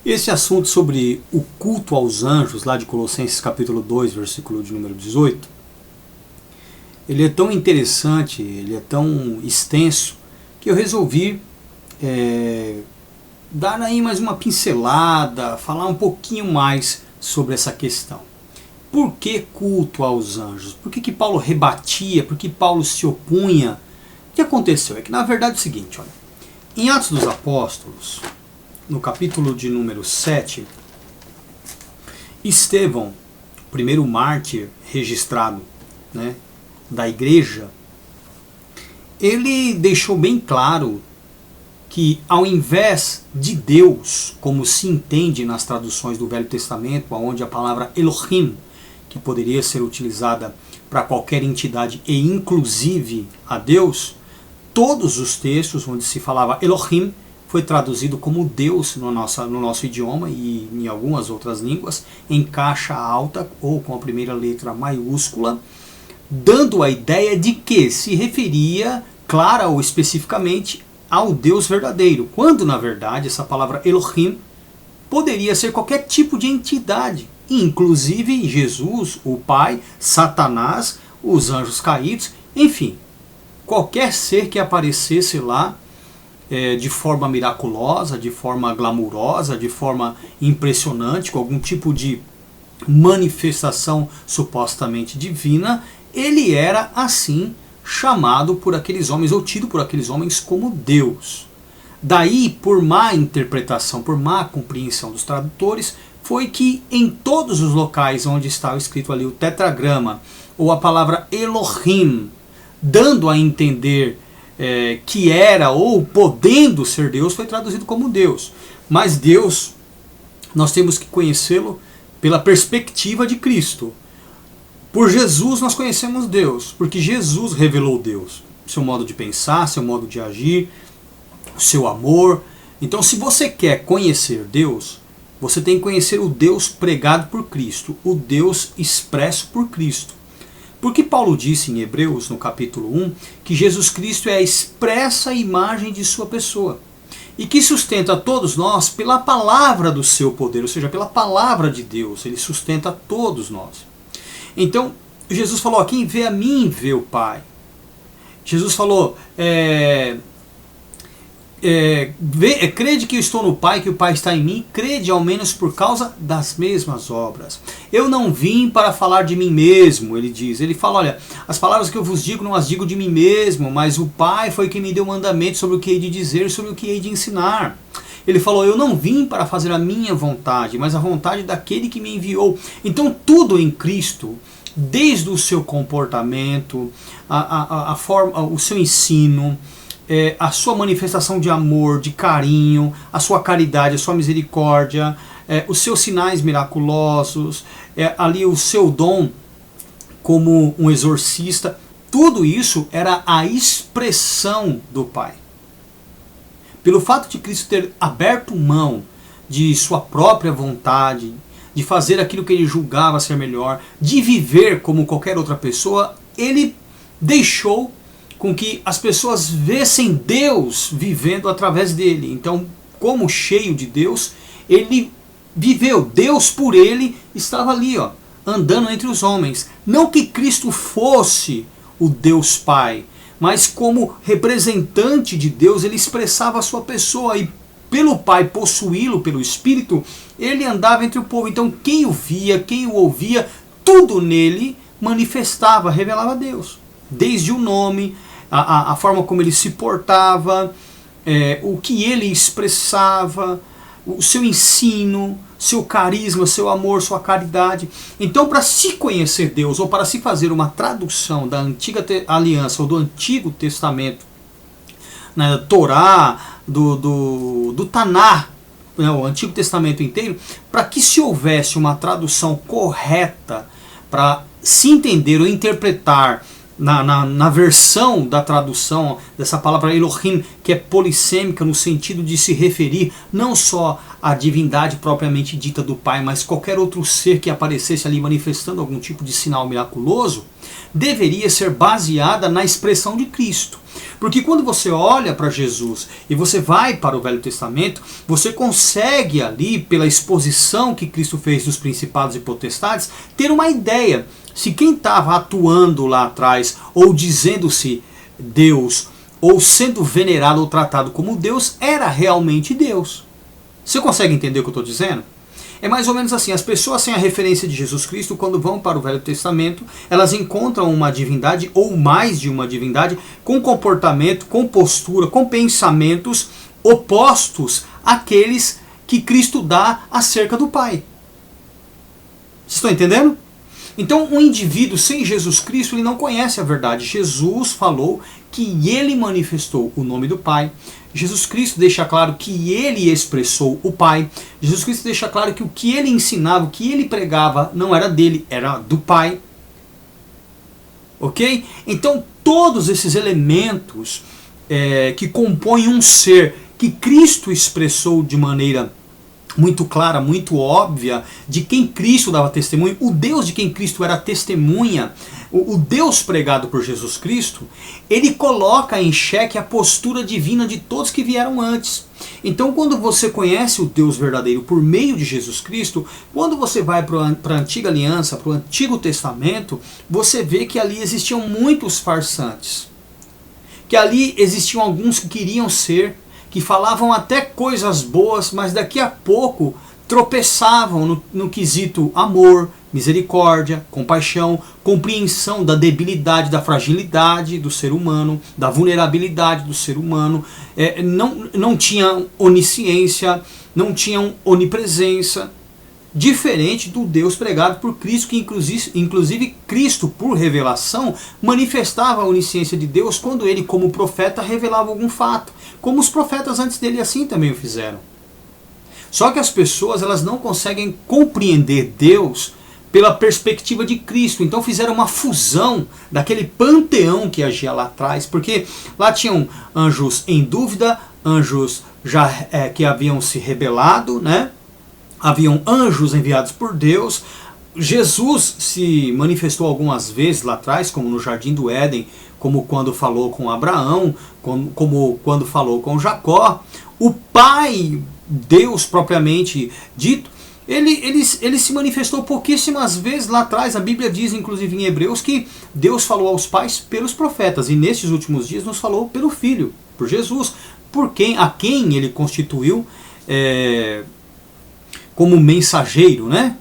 Esse assunto sobre o culto aos anjos, lá de Colossenses capítulo 2, versículo de número 18, ele é tão interessante, ele é tão extenso, que eu resolvi dar aí mais uma pincelada, falar um pouquinho mais sobre essa questão. Por que culto aos anjos? Por que Paulo rebatia? Por que Paulo se opunha? O que aconteceu? É que na verdade é o seguinte, olha, em Atos dos Apóstolos, no capítulo de número 7, Estevão, o primeiro mártir registrado, né, da igreja, ele deixou bem claro que ao invés de Deus, como se entende nas traduções do Velho Testamento, onde a palavra Elohim, que poderia ser utilizada para qualquer entidade e inclusive a Deus, todos os textos onde se falava Elohim foi traduzido como Deus no nosso idioma e em algumas outras línguas, em caixa alta ou com a primeira letra maiúscula, dando a ideia de que se referia, clara ou especificamente, ao Deus verdadeiro, quando na verdade essa palavra Elohim poderia ser qualquer tipo de entidade, inclusive Jesus, o Pai, Satanás, os anjos caídos, enfim, qualquer ser que aparecesse lá de forma miraculosa, de forma glamurosa, de forma impressionante, com algum tipo de manifestação supostamente divina, ele era assim chamado por aqueles homens, ou tido por aqueles homens como Deus. Daí, por má interpretação, por má compreensão dos tradutores, foi que em todos os locais onde estava escrito ali o tetragrama, ou a palavra Elohim, dando a entender que era ou podendo ser Deus, foi traduzido como Deus. Mas Deus, nós temos que conhecê-lo pela perspectiva de Cristo. Por Jesus nós conhecemos Deus, porque Jesus revelou Deus, seu modo de pensar, seu modo de agir, seu amor. Então, se você quer conhecer Deus, você tem que conhecer o Deus pregado por Cristo, o Deus expresso por Cristo. Porque Paulo disse em Hebreus, no capítulo 1, que Jesus Cristo é a expressa imagem de sua pessoa e que sustenta todos nós pela palavra do seu poder, ou seja, pela palavra de Deus. Ele sustenta todos nós. Então, Jesus falou, quem vê a mim, vê o Pai. Jesus falou, crede que eu estou no Pai, que o Pai está em mim, crede ao menos por causa das mesmas obras. Eu não vim para falar de mim mesmo, ele diz. Ele fala, olha, as palavras que eu vos digo não as digo de mim mesmo, mas o Pai foi quem me deu mandamento sobre o que hei de dizer, sobre o que hei de ensinar. Ele falou, eu não vim para fazer a minha vontade, mas a vontade daquele que me enviou. Então tudo em Cristo, desde o seu comportamento, a forma, o seu ensino, a sua manifestação de amor, de carinho, a sua caridade, a sua misericórdia, os seus sinais miraculosos, ali o seu dom como um exorcista, tudo isso era a expressão do Pai. Pelo fato de Cristo ter aberto mão de sua própria vontade, de fazer aquilo que ele julgava ser melhor, de viver como qualquer outra pessoa, ele deixou com que as pessoas vissem Deus vivendo através dele. Então, como cheio de Deus, ele viveu. Deus por ele estava ali, andando entre os homens. Não que Cristo fosse o Deus Pai, mas como representante de Deus, ele expressava a sua pessoa e pelo Pai possuí-lo, pelo Espírito, ele andava entre o povo. Então quem o via, quem o ouvia, tudo nele manifestava, revelava Deus. Desde o nome, a forma como ele se portava, o que ele expressava, o seu ensino, seu carisma, seu amor, sua caridade. Então, para se conhecer Deus, ou para se fazer uma tradução da antiga aliança ou do Antigo Testamento, na Torá, do Taná, o Antigo Testamento inteiro, para que se houvesse uma tradução correta, para se entender ou interpretar na versão da tradução dessa palavra Elohim, que é polissêmica no sentido de se referir não só à divindade propriamente dita do Pai, mas qualquer outro ser que aparecesse ali manifestando algum tipo de sinal miraculoso, deveria ser baseada na expressão de Cristo. Porque quando você olha para Jesus e você vai para o Velho Testamento, você consegue ali, pela exposição que Cristo fez dos principados e potestades, ter uma ideia se quem estava atuando lá atrás, ou dizendo-se Deus, ou sendo venerado ou tratado como Deus, era realmente Deus. Você consegue entender o que eu estou dizendo? É mais ou menos assim, as pessoas sem a referência de Jesus Cristo, quando vão para o Velho Testamento, elas encontram uma divindade, ou mais de uma divindade, com comportamento, com postura, com pensamentos opostos àqueles que Cristo dá acerca do Pai. Vocês estão entendendo? Então, um indivíduo sem Jesus Cristo, ele não conhece a verdade. Jesus falou que ele manifestou o nome do Pai. Jesus Cristo deixa claro que ele expressou o Pai. Jesus Cristo deixa claro que o que ele ensinava, o que ele pregava, não era dele, era do Pai. Ok? Então, todos esses elementos que compõem um ser que Cristo expressou de maneira muito clara, muito óbvia, de quem Cristo dava testemunho, o Deus de quem Cristo era testemunha, o Deus pregado por Jesus Cristo, ele coloca em xeque a postura divina de todos que vieram antes. Então, quando você conhece o Deus verdadeiro por meio de Jesus Cristo, quando você vai para a Antiga Aliança, para o Antigo Testamento, você vê que ali existiam muitos farsantes, que ali existiam alguns que queriam ser, que falavam até coisas boas, mas daqui a pouco tropeçavam no quesito amor, misericórdia, compaixão, compreensão da debilidade, da fragilidade do ser humano, da vulnerabilidade do ser humano, não tinham onisciência, não tinham onipresença, diferente do Deus pregado por Cristo, que inclusive Cristo, por revelação, manifestava a onisciência de Deus quando ele, como profeta, revelava algum fato, como os profetas antes dele assim também o fizeram. Só que as pessoas, elas não conseguem compreender Deus pela perspectiva de Cristo, então fizeram uma fusão daquele panteão que agia lá atrás, porque lá tinham anjos em dúvida, anjos já que haviam se rebelado, né? Haviam anjos enviados por Deus. Jesus se manifestou algumas vezes lá atrás, como no Jardim do Éden, como quando falou com Abraão, como quando falou com Jacó. O Pai, Deus propriamente dito, ele se manifestou pouquíssimas vezes lá atrás. A Bíblia diz, inclusive em Hebreus, que Deus falou aos pais pelos profetas, e nesses últimos dias nos falou pelo Filho, por Jesus, a quem ele constituiu como mensageiro, né?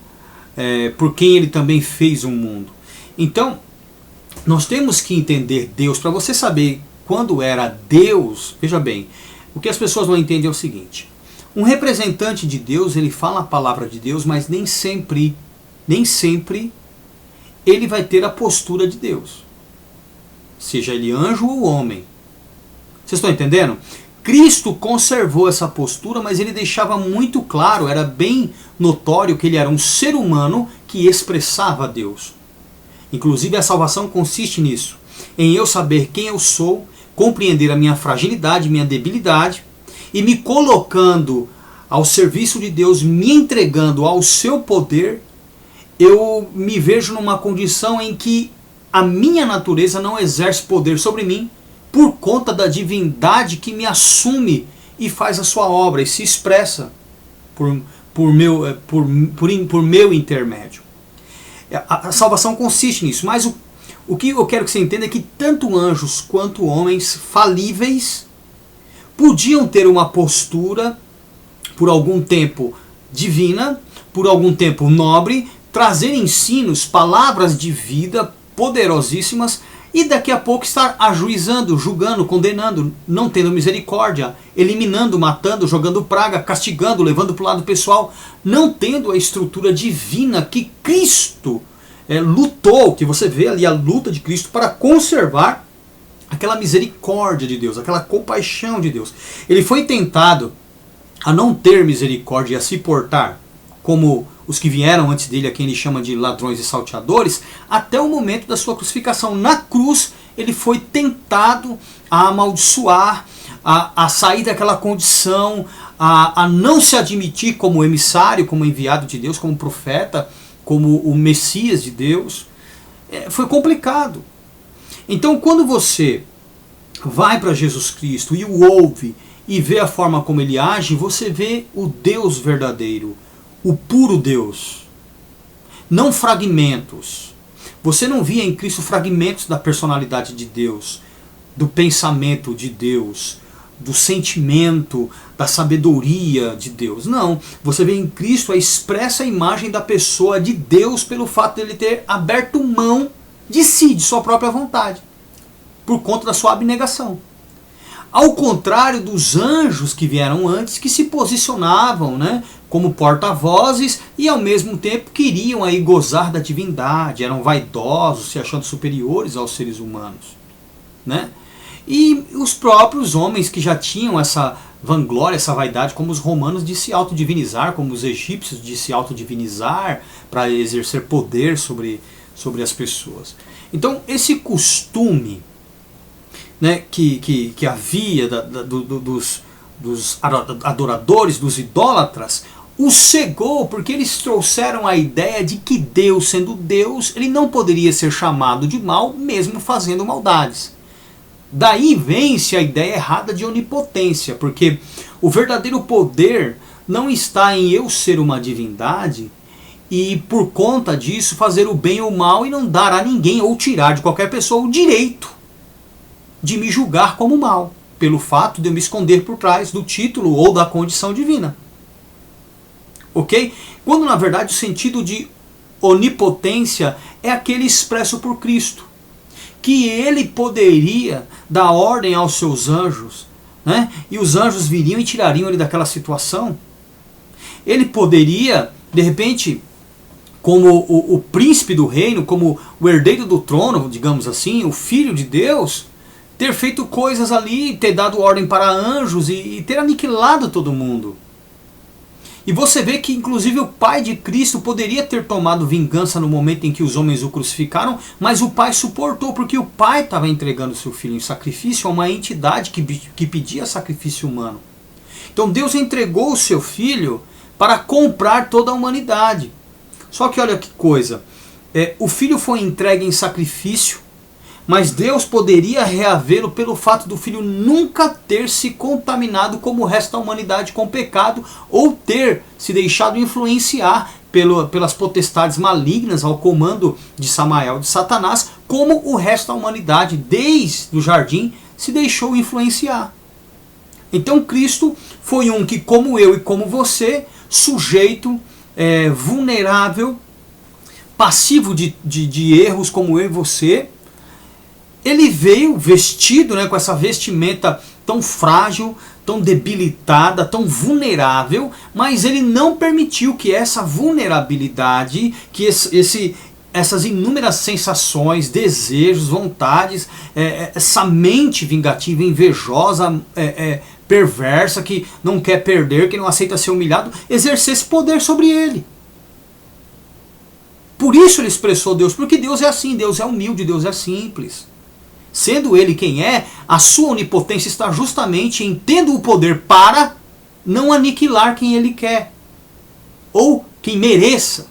Por quem ele também fez o mundo. Então, nós temos que entender Deus. Para você saber quando era Deus, veja bem, o que as pessoas não entendem é o seguinte: um representante de Deus, ele fala a palavra de Deus, mas nem sempre ele vai ter a postura de Deus, seja ele anjo ou homem. Vocês estão entendendo? Cristo conservou essa postura, mas ele deixava muito claro, era bem notório que ele era um ser humano que expressava Deus. Inclusive a salvação consiste nisso, em eu saber quem eu sou, compreender a minha fragilidade, minha debilidade, e me colocando ao serviço de Deus, me entregando ao seu poder, eu me vejo numa condição em que a minha natureza não exerce poder sobre mim, por conta da divindade que me assume e faz a sua obra e se expressa por meu intermédio. A salvação consiste nisso, mas o que eu quero que você entenda é que tanto anjos quanto homens falíveis podiam ter uma postura, por algum tempo divina, por algum tempo nobre, trazer ensinos, palavras de vida poderosíssimas, e daqui a pouco estar ajuizando, julgando, condenando, não tendo misericórdia, eliminando, matando, jogando praga, castigando, levando para o lado pessoal, não tendo a estrutura divina que Cristo lutou, que você vê ali a luta de Cristo para conservar aquela misericórdia de Deus, aquela compaixão de Deus. Ele foi tentado a não ter misericórdia e a se portar como os que vieram antes dele, a quem ele chama de ladrões e salteadores, até o momento da sua crucificação. Na cruz, ele foi tentado a amaldiçoar, a sair daquela condição, a não se admitir como emissário, como enviado de Deus, como profeta, como o Messias de Deus. Foi complicado. Então, quando você vai para Jesus Cristo e o ouve e vê a forma como ele age, você vê o Deus verdadeiro, o puro Deus. Não fragmentos. Você não via em Cristo fragmentos da personalidade de Deus, do pensamento de Deus, do sentimento, da sabedoria de Deus. Não. Você vê em Cristo a expressa imagem da pessoa de Deus pelo fato de ele ter aberto mão de si, de sua própria vontade, por conta da sua abnegação. Ao contrário dos anjos que vieram antes, que se posicionavam, né, como porta-vozes e ao mesmo tempo queriam aí gozar da divindade, eram vaidosos, se achando superiores aos seres humanos, né? E os próprios homens que já tinham essa vanglória, essa vaidade, como os romanos, de se autodivinizar, como os egípcios de se autodivinizar para exercer poder sobre as pessoas. Então esse costume, né, que havia dos adoradores, dos idólatras, os cegou, porque eles trouxeram a ideia de que Deus, sendo Deus, ele não poderia ser chamado de mal mesmo fazendo maldades. Daí vem-se a ideia errada de onipotência, porque o verdadeiro poder não está em eu ser uma divindade e por conta disso fazer o bem ou o mal e não dar a ninguém ou tirar de qualquer pessoa o direito de me julgar como mal, pelo fato de eu me esconder por trás do título ou da condição divina. Ok? Quando na verdade o sentido de onipotência é aquele expresso por Cristo, que ele poderia dar ordem aos seus anjos, né? E os anjos viriam e tirariam ele daquela situação. Ele poderia, de repente, como o príncipe do reino, como o herdeiro do trono, digamos assim, o filho de Deus, ter feito coisas ali, ter dado ordem para anjos e ter aniquilado todo mundo. E você vê que inclusive o Pai de Cristo poderia ter tomado vingança no momento em que os homens o crucificaram, mas o Pai suportou, porque o Pai estava entregando seu filho em sacrifício a uma entidade que pedia sacrifício humano. Então Deus entregou o seu filho para comprar toda a humanidade. Só que olha que coisa, o filho foi entregue em sacrifício, mas Deus poderia reavê-lo pelo fato do filho nunca ter se contaminado como o resto da humanidade com pecado, ou ter se deixado influenciar pelas potestades malignas ao comando de Samael, de Satanás, como o resto da humanidade desde o jardim se deixou influenciar. Então Cristo foi um que, como eu e como você, sujeito, vulnerável, passivo de erros como eu e você, ele veio vestido, né, com essa vestimenta tão frágil, tão debilitada, tão vulnerável, mas ele não permitiu que essa vulnerabilidade, que essas inúmeras sensações, desejos, vontades, essa mente vingativa, invejosa, perversa, que não quer perder, que não aceita ser humilhado, exercesse poder sobre ele. Por isso ele expressou Deus, porque Deus é assim, Deus é humilde, Deus é simples. Sendo ele quem é, a sua onipotência está justamente em tendo o poder para não aniquilar quem ele quer, ou quem mereça.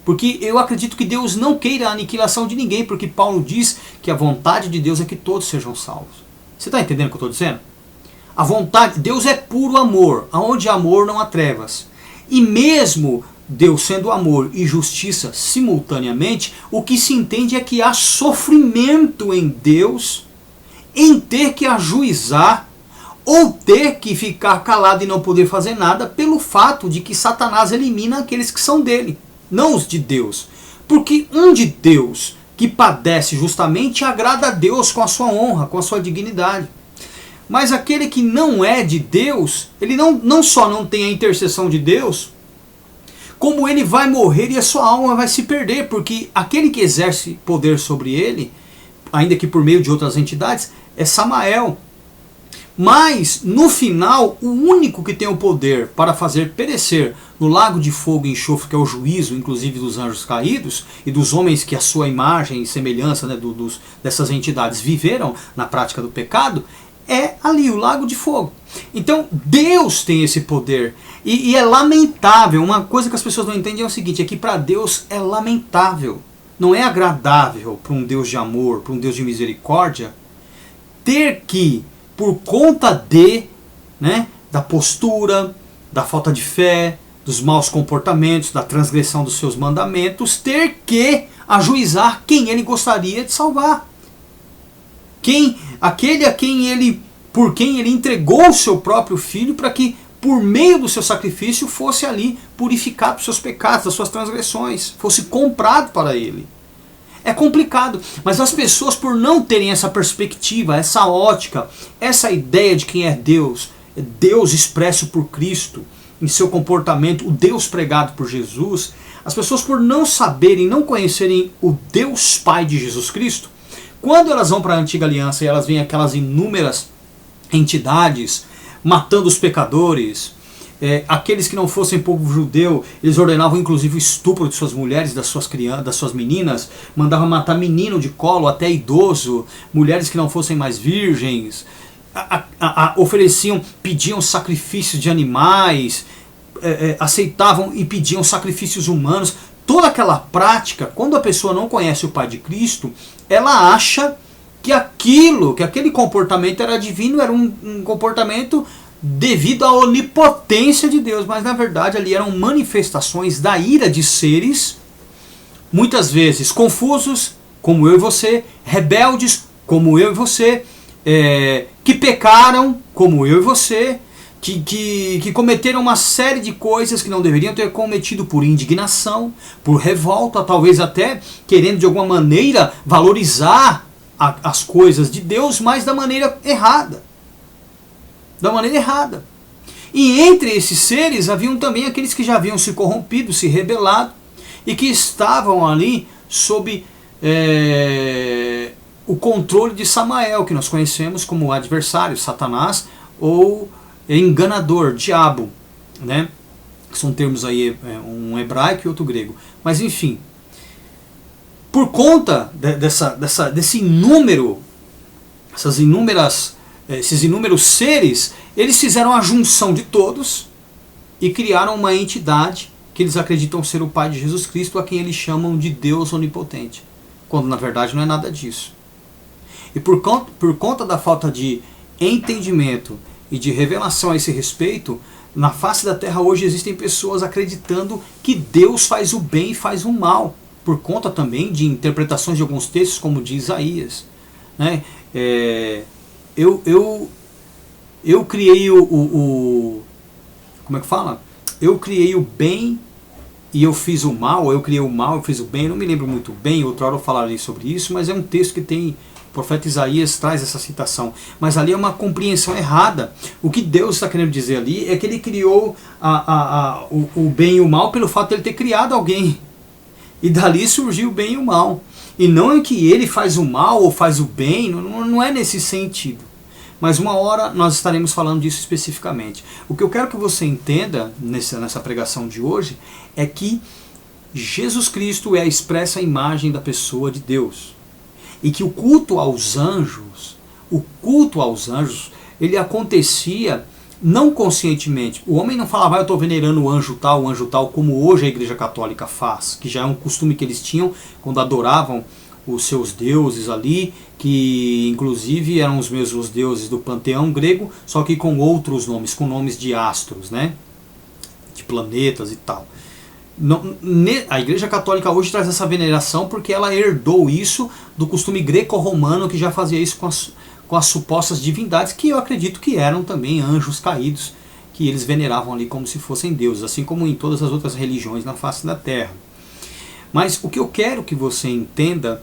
Porque eu acredito que Deus não queira a aniquilação de ninguém, porque Paulo diz que a vontade de Deus é que todos sejam salvos. Você está entendendo o que eu estou dizendo? A vontade, Deus é puro amor, aonde há amor não há trevas. E mesmo Deus sendo amor e justiça simultaneamente, o que se entende é que há sofrimento em Deus em ter que ajuizar ou ter que ficar calado e não poder fazer nada pelo fato de que Satanás elimina aqueles que são dele, não os de Deus. Porque um de Deus que padece justamente agrada a Deus com a sua honra, com a sua dignidade. Mas aquele que não é de Deus, ele não só não tem a intercessão de Deus, como ele vai morrer e a sua alma vai se perder, porque aquele que exerce poder sobre ele, ainda que por meio de outras entidades, é Samael. Mas, no final, o único que tem o poder para fazer perecer no lago de fogo e enxofre, que é o juízo, inclusive dos anjos caídos, e dos homens que a sua imagem e semelhança, né, dessas entidades viveram na prática do pecado, é ali o lago de fogo. Então Deus tem esse poder e é lamentável. Uma coisa que as pessoas não entendem é o seguinte, é que para Deus é lamentável, não é agradável para um Deus de amor, para um Deus de misericórdia, ter que, por conta de, né, da postura, da falta de fé, dos maus comportamentos, da transgressão dos seus mandamentos, ter que ajuizar quem ele gostaria de salvar. Aquele a quem ele, por quem ele entregou o seu próprio filho, para que por meio do seu sacrifício fosse ali purificado dos seus pecados, das suas transgressões, fosse comprado para ele. É complicado, mas as pessoas, por não terem essa perspectiva, essa ótica, essa ideia de quem é Deus expresso por Cristo, em seu comportamento, o Deus pregado por Jesus, as pessoas, por não saberem, não conhecerem o Deus Pai de Jesus Cristo, quando elas vão para a antiga aliança e elas veem aquelas inúmeras entidades matando os pecadores, aqueles que não fossem povo judeu, eles ordenavam inclusive o estupro de suas mulheres, das suas crianças, das suas meninas, mandavam matar menino de colo até idoso, mulheres que não fossem mais virgens, ofereciam, pediam sacrifícios de animais, aceitavam e pediam sacrifícios humanos. Toda aquela prática, quando a pessoa não conhece o Pai de Cristo, ela acha que aquele comportamento era divino, era um comportamento devido à onipotência de Deus, mas na verdade ali eram manifestações da ira de seres, muitas vezes confusos, como eu e você, rebeldes, como eu e você, que pecaram, como eu e você, que cometeram uma série de coisas que não deveriam ter cometido por indignação, por revolta, talvez até querendo de alguma maneira valorizar as coisas de Deus, mas da maneira errada. E entre esses seres haviam também aqueles que já haviam se corrompido, se rebelado, e que estavam ali sob o controle de Samael, que nós conhecemos como adversário, Satanás, ou enganador, diabo, né? São termos aí, um hebraico e outro grego. Mas enfim, por conta desse número, esses inúmeros seres, eles fizeram a junção de todos e criaram uma entidade que eles acreditam ser o Pai de Jesus Cristo, a quem eles chamam de Deus onipotente, quando na verdade não é nada disso. E por conta da falta de entendimento e de revelação a esse respeito, na face da terra hoje existem pessoas acreditando que Deus faz o bem e faz o mal, por conta também de interpretações de alguns textos, como de Isaías, né? Eu criei como é que fala? Eu criei o bem e eu fiz o mal, eu criei o mal, eu fiz o bem, eu não me lembro muito bem, outra hora eu falarei sobre isso, mas é um texto que tem, o profeta Isaías traz essa citação, mas ali é uma compreensão errada. O que Deus está querendo dizer ali é que ele criou o bem e o mal pelo fato de ele ter criado alguém, e dali surgiu o bem e o mal, e não é que ele faz o mal ou faz o bem, não é nesse sentido. Mas uma hora nós estaremos falando disso especificamente. O que eu quero que você entenda nessa pregação de hoje é que Jesus Cristo é a expressa imagem da pessoa de Deus. E que o culto aos anjos, ele acontecia não conscientemente. O homem não falava, eu estou venerando o anjo tal, como hoje a Igreja Católica faz, que já é um costume que eles tinham quando adoravam os seus deuses ali, que inclusive eram os mesmos deuses do panteão grego, só que com outros nomes, com nomes de astros, né? De planetas e tal. A Igreja Católica hoje traz essa veneração porque ela herdou isso do costume greco-romano, que já fazia isso com as supostas divindades, que eu acredito que eram também anjos caídos, que eles veneravam ali como se fossem deuses, assim como em todas as outras religiões na face da Terra. Mas o que eu quero que você entenda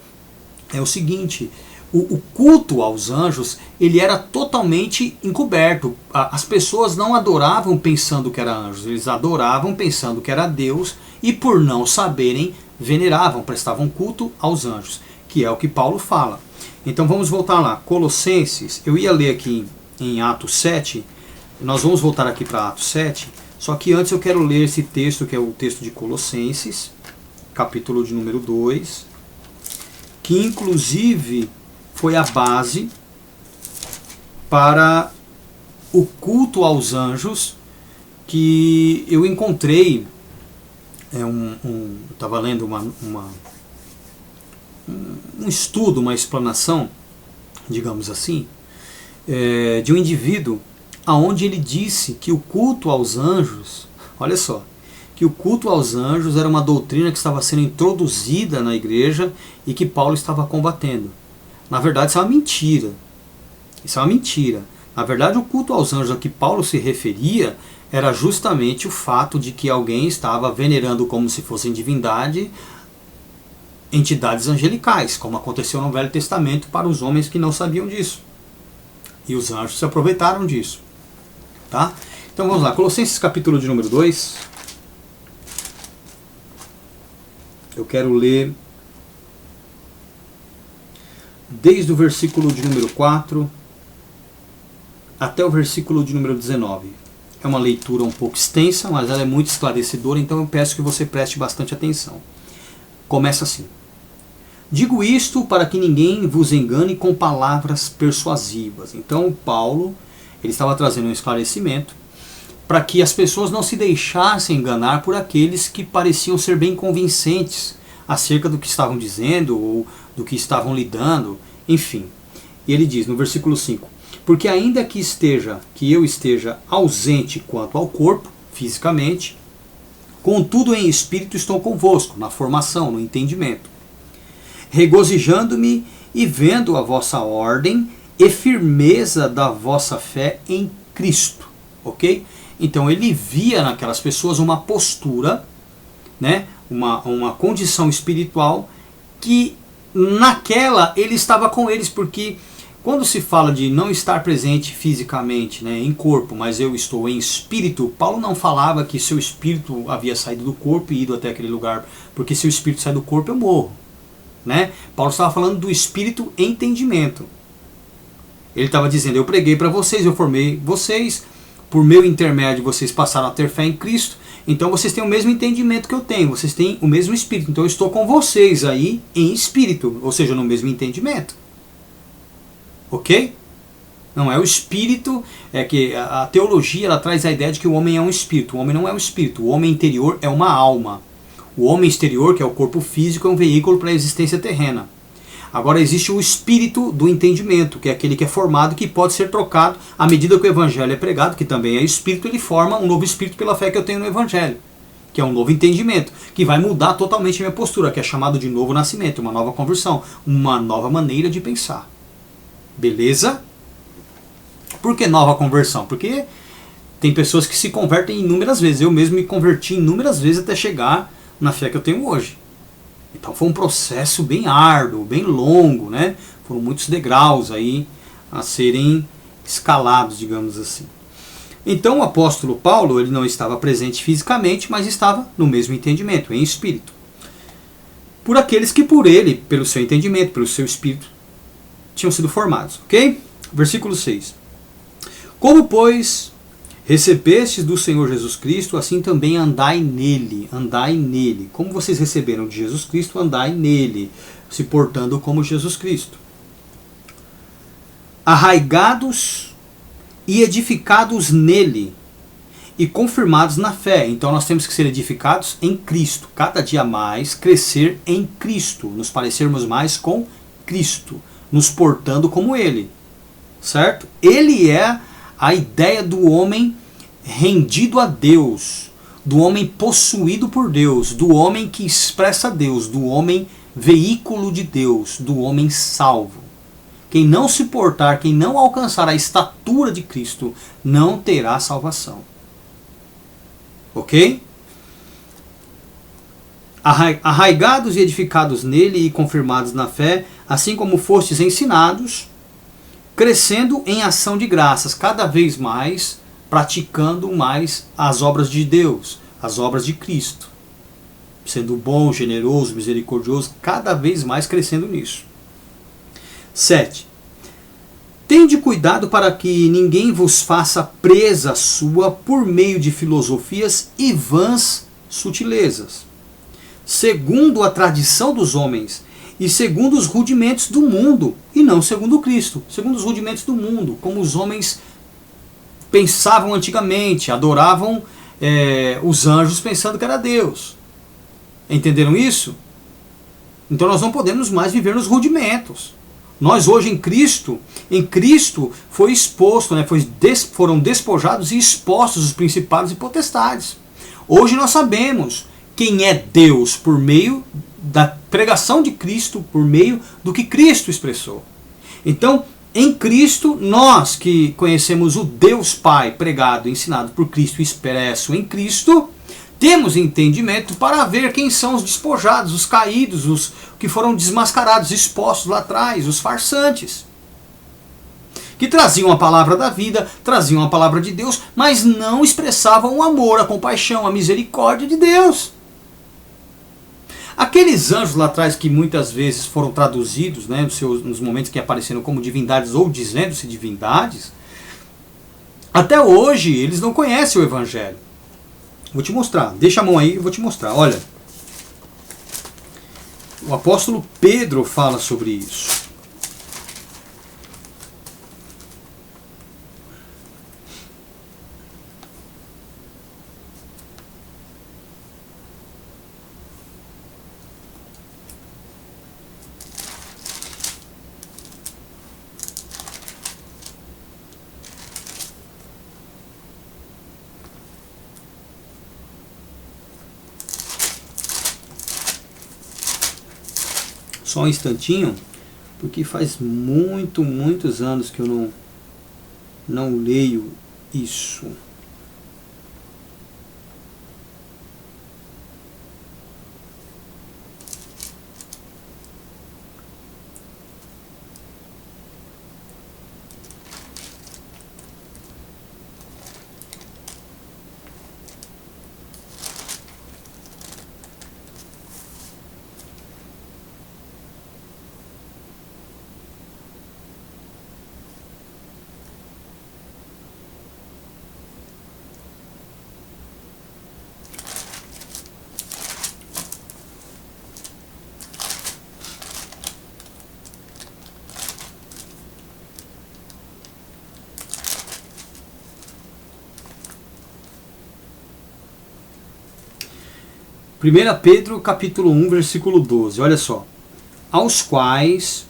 é o seguinte: o culto aos anjos, ele era totalmente encoberto. As pessoas não adoravam pensando que era anjos, eles adoravam pensando que era Deus, e por não saberem, veneravam, prestavam culto aos anjos, que é o que Paulo fala. Então vamos voltar lá, Colossenses, eu ia ler aqui em Atos 7, nós vamos voltar aqui para Atos 7, só que antes eu quero ler esse texto, que é o texto de Colossenses, capítulo de número 2, que inclusive foi a base para o culto aos anjos, que eu encontrei, estava lendo um estudo, uma explanação, digamos assim, de um indivíduo aonde ele disse que o culto aos anjos, olha só, que o culto aos anjos era uma doutrina que estava sendo introduzida na igreja e que Paulo estava combatendo. Na verdade, isso é uma mentira. Isso é uma mentira. Na verdade, o culto aos anjos a que Paulo se referia era justamente o fato de que alguém estava venerando como se fossem divindade entidades angelicais, como aconteceu no Velho Testamento para os homens que não sabiam disso. E os anjos se aproveitaram disso. Tá? Então vamos lá, Colossenses capítulo de número 2. Eu quero ler desde o versículo de número 4 até o versículo de número 19. É uma leitura um pouco extensa, mas ela é muito esclarecedora, então eu peço que você preste bastante atenção. Começa assim. Digo isto para que ninguém vos engane com palavras persuasivas. Então Paulo, ele estava trazendo um esclarecimento para que as pessoas não se deixassem enganar por aqueles que pareciam ser bem convincentes acerca do que estavam dizendo ou do que estavam lidando, enfim. E ele diz no versículo 5: porque ainda que eu esteja ausente quanto ao corpo, fisicamente, contudo em espírito estou convosco, na formação, no entendimento, regozijando-me e vendo a vossa ordem e firmeza da vossa fé em Cristo. Ok? Então ele via naquelas pessoas uma postura, né, uma condição espiritual que naquela ele estava com eles, porque quando se fala de não estar presente fisicamente, né, em corpo, mas eu estou em espírito, Paulo não falava que seu espírito havia saído do corpo e ido até aquele lugar, porque se o espírito sai do corpo eu morro. Né? Paulo estava falando do espírito entendimento. Ele estava dizendo, eu preguei para vocês, eu formei vocês, por meu intermédio vocês passaram a ter fé em Cristo, então vocês têm o mesmo entendimento que eu tenho, vocês têm o mesmo espírito, então eu estou com vocês aí em espírito, ou seja, no mesmo entendimento. Ok? Não é o espírito, é que a teologia ela traz a ideia de que o homem é um espírito. O homem não é um espírito, o homem interior é uma alma. O homem exterior, que é o corpo físico, é um veículo para a existência terrena. Agora existe o espírito do entendimento, que é aquele que é formado, que pode ser trocado à medida que o evangelho é pregado, que também é espírito, ele forma um novo espírito pela fé que eu tenho no evangelho, que é um novo entendimento, que vai mudar totalmente a minha postura, que é chamado de novo nascimento, uma nova conversão, uma nova maneira de pensar. Beleza? Por que nova conversão? Porque tem pessoas que se convertem inúmeras vezes. Eu mesmo me converti inúmeras vezes até chegar na fé que eu tenho hoje. Então foi um processo bem árduo, bem longo, né? Foram muitos degraus aí a serem escalados, digamos assim. Então o apóstolo Paulo, ele não estava presente fisicamente, mas estava no mesmo entendimento, em espírito. Por aqueles que por ele, pelo seu entendimento, pelo seu espírito, tinham sido formados, ok? Versículo 6. Como, pois, recebestes do Senhor Jesus Cristo, assim também andai nele. Andai nele. Como vocês receberam de Jesus Cristo, andai nele, se portando como Jesus Cristo. Arraigados e edificados nele, e confirmados na fé. Então nós temos que ser edificados em Cristo. Cada dia mais crescer em Cristo, nos parecermos mais com Cristo, nos portando como ele, certo? Ele é a ideia do homem rendido a Deus, do homem possuído por Deus, do homem que expressa Deus, do homem veículo de Deus, do homem salvo. Quem não se portar, quem não alcançar a estatura de Cristo, não terá salvação. Ok? Arraigados e edificados nele e confirmados na fé, assim como fostes ensinados, crescendo em ação de graças, cada vez mais, praticando mais as obras de Deus, as obras de Cristo. Sendo bom, generoso, misericordioso, cada vez mais crescendo nisso. 7. Tende cuidado para que ninguém vos faça presa sua por meio de filosofias e vãs sutilezas, segundo a tradição dos homens, e segundo os rudimentos do mundo, e não segundo Cristo, segundo os rudimentos do mundo, como os homens pensavam antigamente, adoravam os anjos pensando que era Deus. Entenderam isso? Então nós não podemos mais viver nos rudimentos. Nós hoje em Cristo foi exposto, né, foram despojados e expostos os principados e potestades. Hoje nós sabemos quem é Deus por meio da pregação de Cristo, por meio do que Cristo expressou. Então, em Cristo, nós que conhecemos o Deus Pai pregado e ensinado por Cristo, expresso em Cristo, temos entendimento para ver quem são os despojados, os caídos, os que foram desmascarados, expostos lá atrás, os farsantes. Que traziam a palavra da vida, traziam a palavra de Deus, mas não expressavam o amor, a compaixão, a misericórdia de Deus. Aqueles anjos lá atrás que muitas vezes foram traduzidos, né, nos momentos que apareceram como divindades ou dizendo-se divindades, até hoje eles não conhecem o Evangelho. Vou te mostrar, deixa a mão aí, eu vou te mostrar. Olha, o apóstolo Pedro fala sobre isso. Só um instantinho, porque faz muitos anos que eu não leio isso. Primeira Pedro capítulo 1, versículo 12, olha só. Aos quais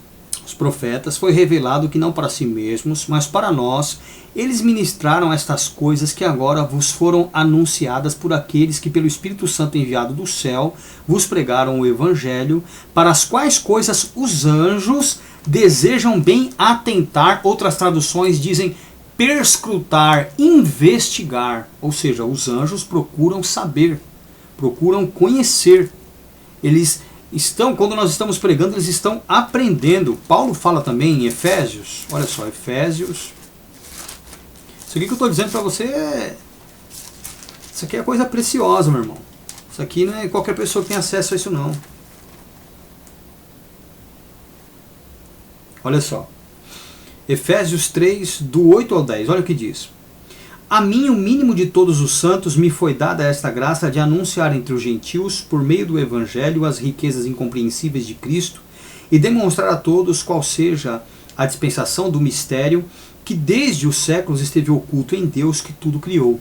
os profetas foi revelado que não para si mesmos, mas para nós, eles ministraram estas coisas que agora vos foram anunciadas por aqueles que pelo Espírito Santo enviado do céu vos pregaram o Evangelho, para as quais coisas os anjos desejam bem atentar. Outras traduções dizem perscrutar, investigar, ou seja, os anjos procuram saber, procuram conhecer. Eles estão, quando nós estamos pregando, eles estão aprendendo. Paulo fala também em Efésios, olha só, Efésios. Isso aqui que eu estou dizendo para você, isso aqui é coisa preciosa, meu irmão. Isso aqui não é qualquer pessoa que tem acesso a isso não. Olha só, Efésios 3, do 8 ao 10, olha o que diz. A mim, o mínimo de todos os santos, me foi dada esta graça de anunciar entre os gentios, por meio do Evangelho, as riquezas incompreensíveis de Cristo e demonstrar a todos qual seja a dispensação do mistério que desde os séculos esteve oculto em Deus que tudo criou.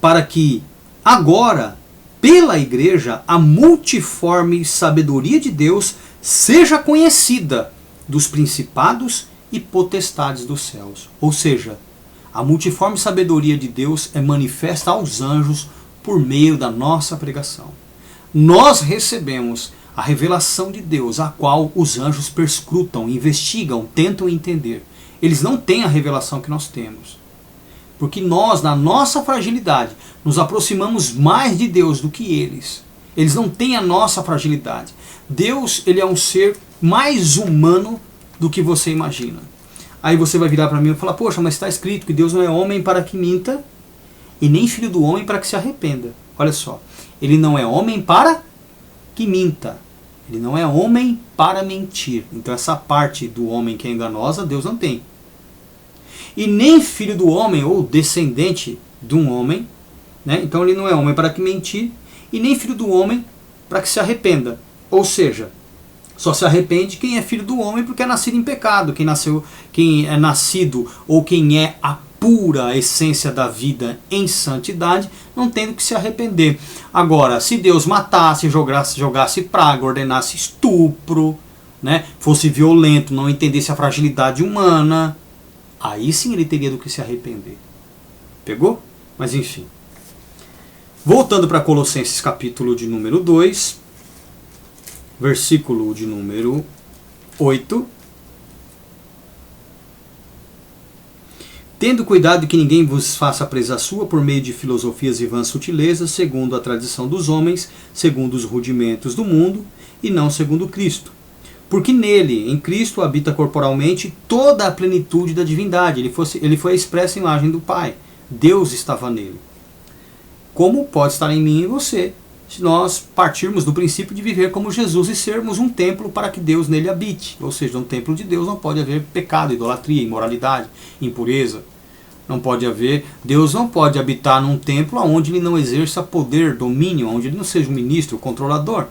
Para que, agora, pela Igreja, a multiforme sabedoria de Deus seja conhecida dos principados e potestades dos céus. Ou seja, a multiforme sabedoria de Deus é manifesta aos anjos por meio da nossa pregação. Nós recebemos a revelação de Deus, a qual os anjos perscrutam, investigam, tentam entender. Eles não têm a revelação que nós temos. Porque nós, na nossa fragilidade, nos aproximamos mais de Deus do que eles. Eles não têm a nossa fragilidade. Deus, ele é um ser mais humano do que você imagina. Aí você vai virar para mim e falar, poxa, mas está escrito que Deus não é homem para que minta e nem filho do homem para que se arrependa. Olha só, ele não é homem para que minta. Ele não é homem para mentir. Então essa parte do homem que é enganosa, Deus não tem. E nem filho do homem ou descendente de um homem, né? Então ele não é homem para que mentir e nem filho do homem para que se arrependa. Ou seja, só se arrepende quem é filho do homem porque é nascido em pecado. Quem é nascido ou quem é a pura essência da vida em santidade, não tendo que se arrepender. Agora, se Deus matasse, jogasse praga, ordenasse estupro, né, fosse violento, não entendesse a fragilidade humana, aí sim ele teria do que se arrepender. Pegou? Mas enfim. Voltando para Colossenses capítulo de número 2, versículo de número 8. Tendo cuidado de que ninguém vos faça presa sua por meio de filosofias e vãs sutilezas, segundo a tradição dos homens, segundo os rudimentos do mundo, e não segundo Cristo. Porque nele, em Cristo, habita corporalmente toda a plenitude da divindade. Ele foi a expressa imagem do Pai. Deus estava nele. Como pode estar em mim e em você, se nós partirmos do princípio de viver como Jesus e sermos um templo para que Deus nele habite. Ou seja, um templo de Deus não pode haver pecado, idolatria, imoralidade, impureza. Não pode haver, Deus não pode habitar num templo onde ele não exerça poder, domínio, onde ele não seja um ministro, controlador.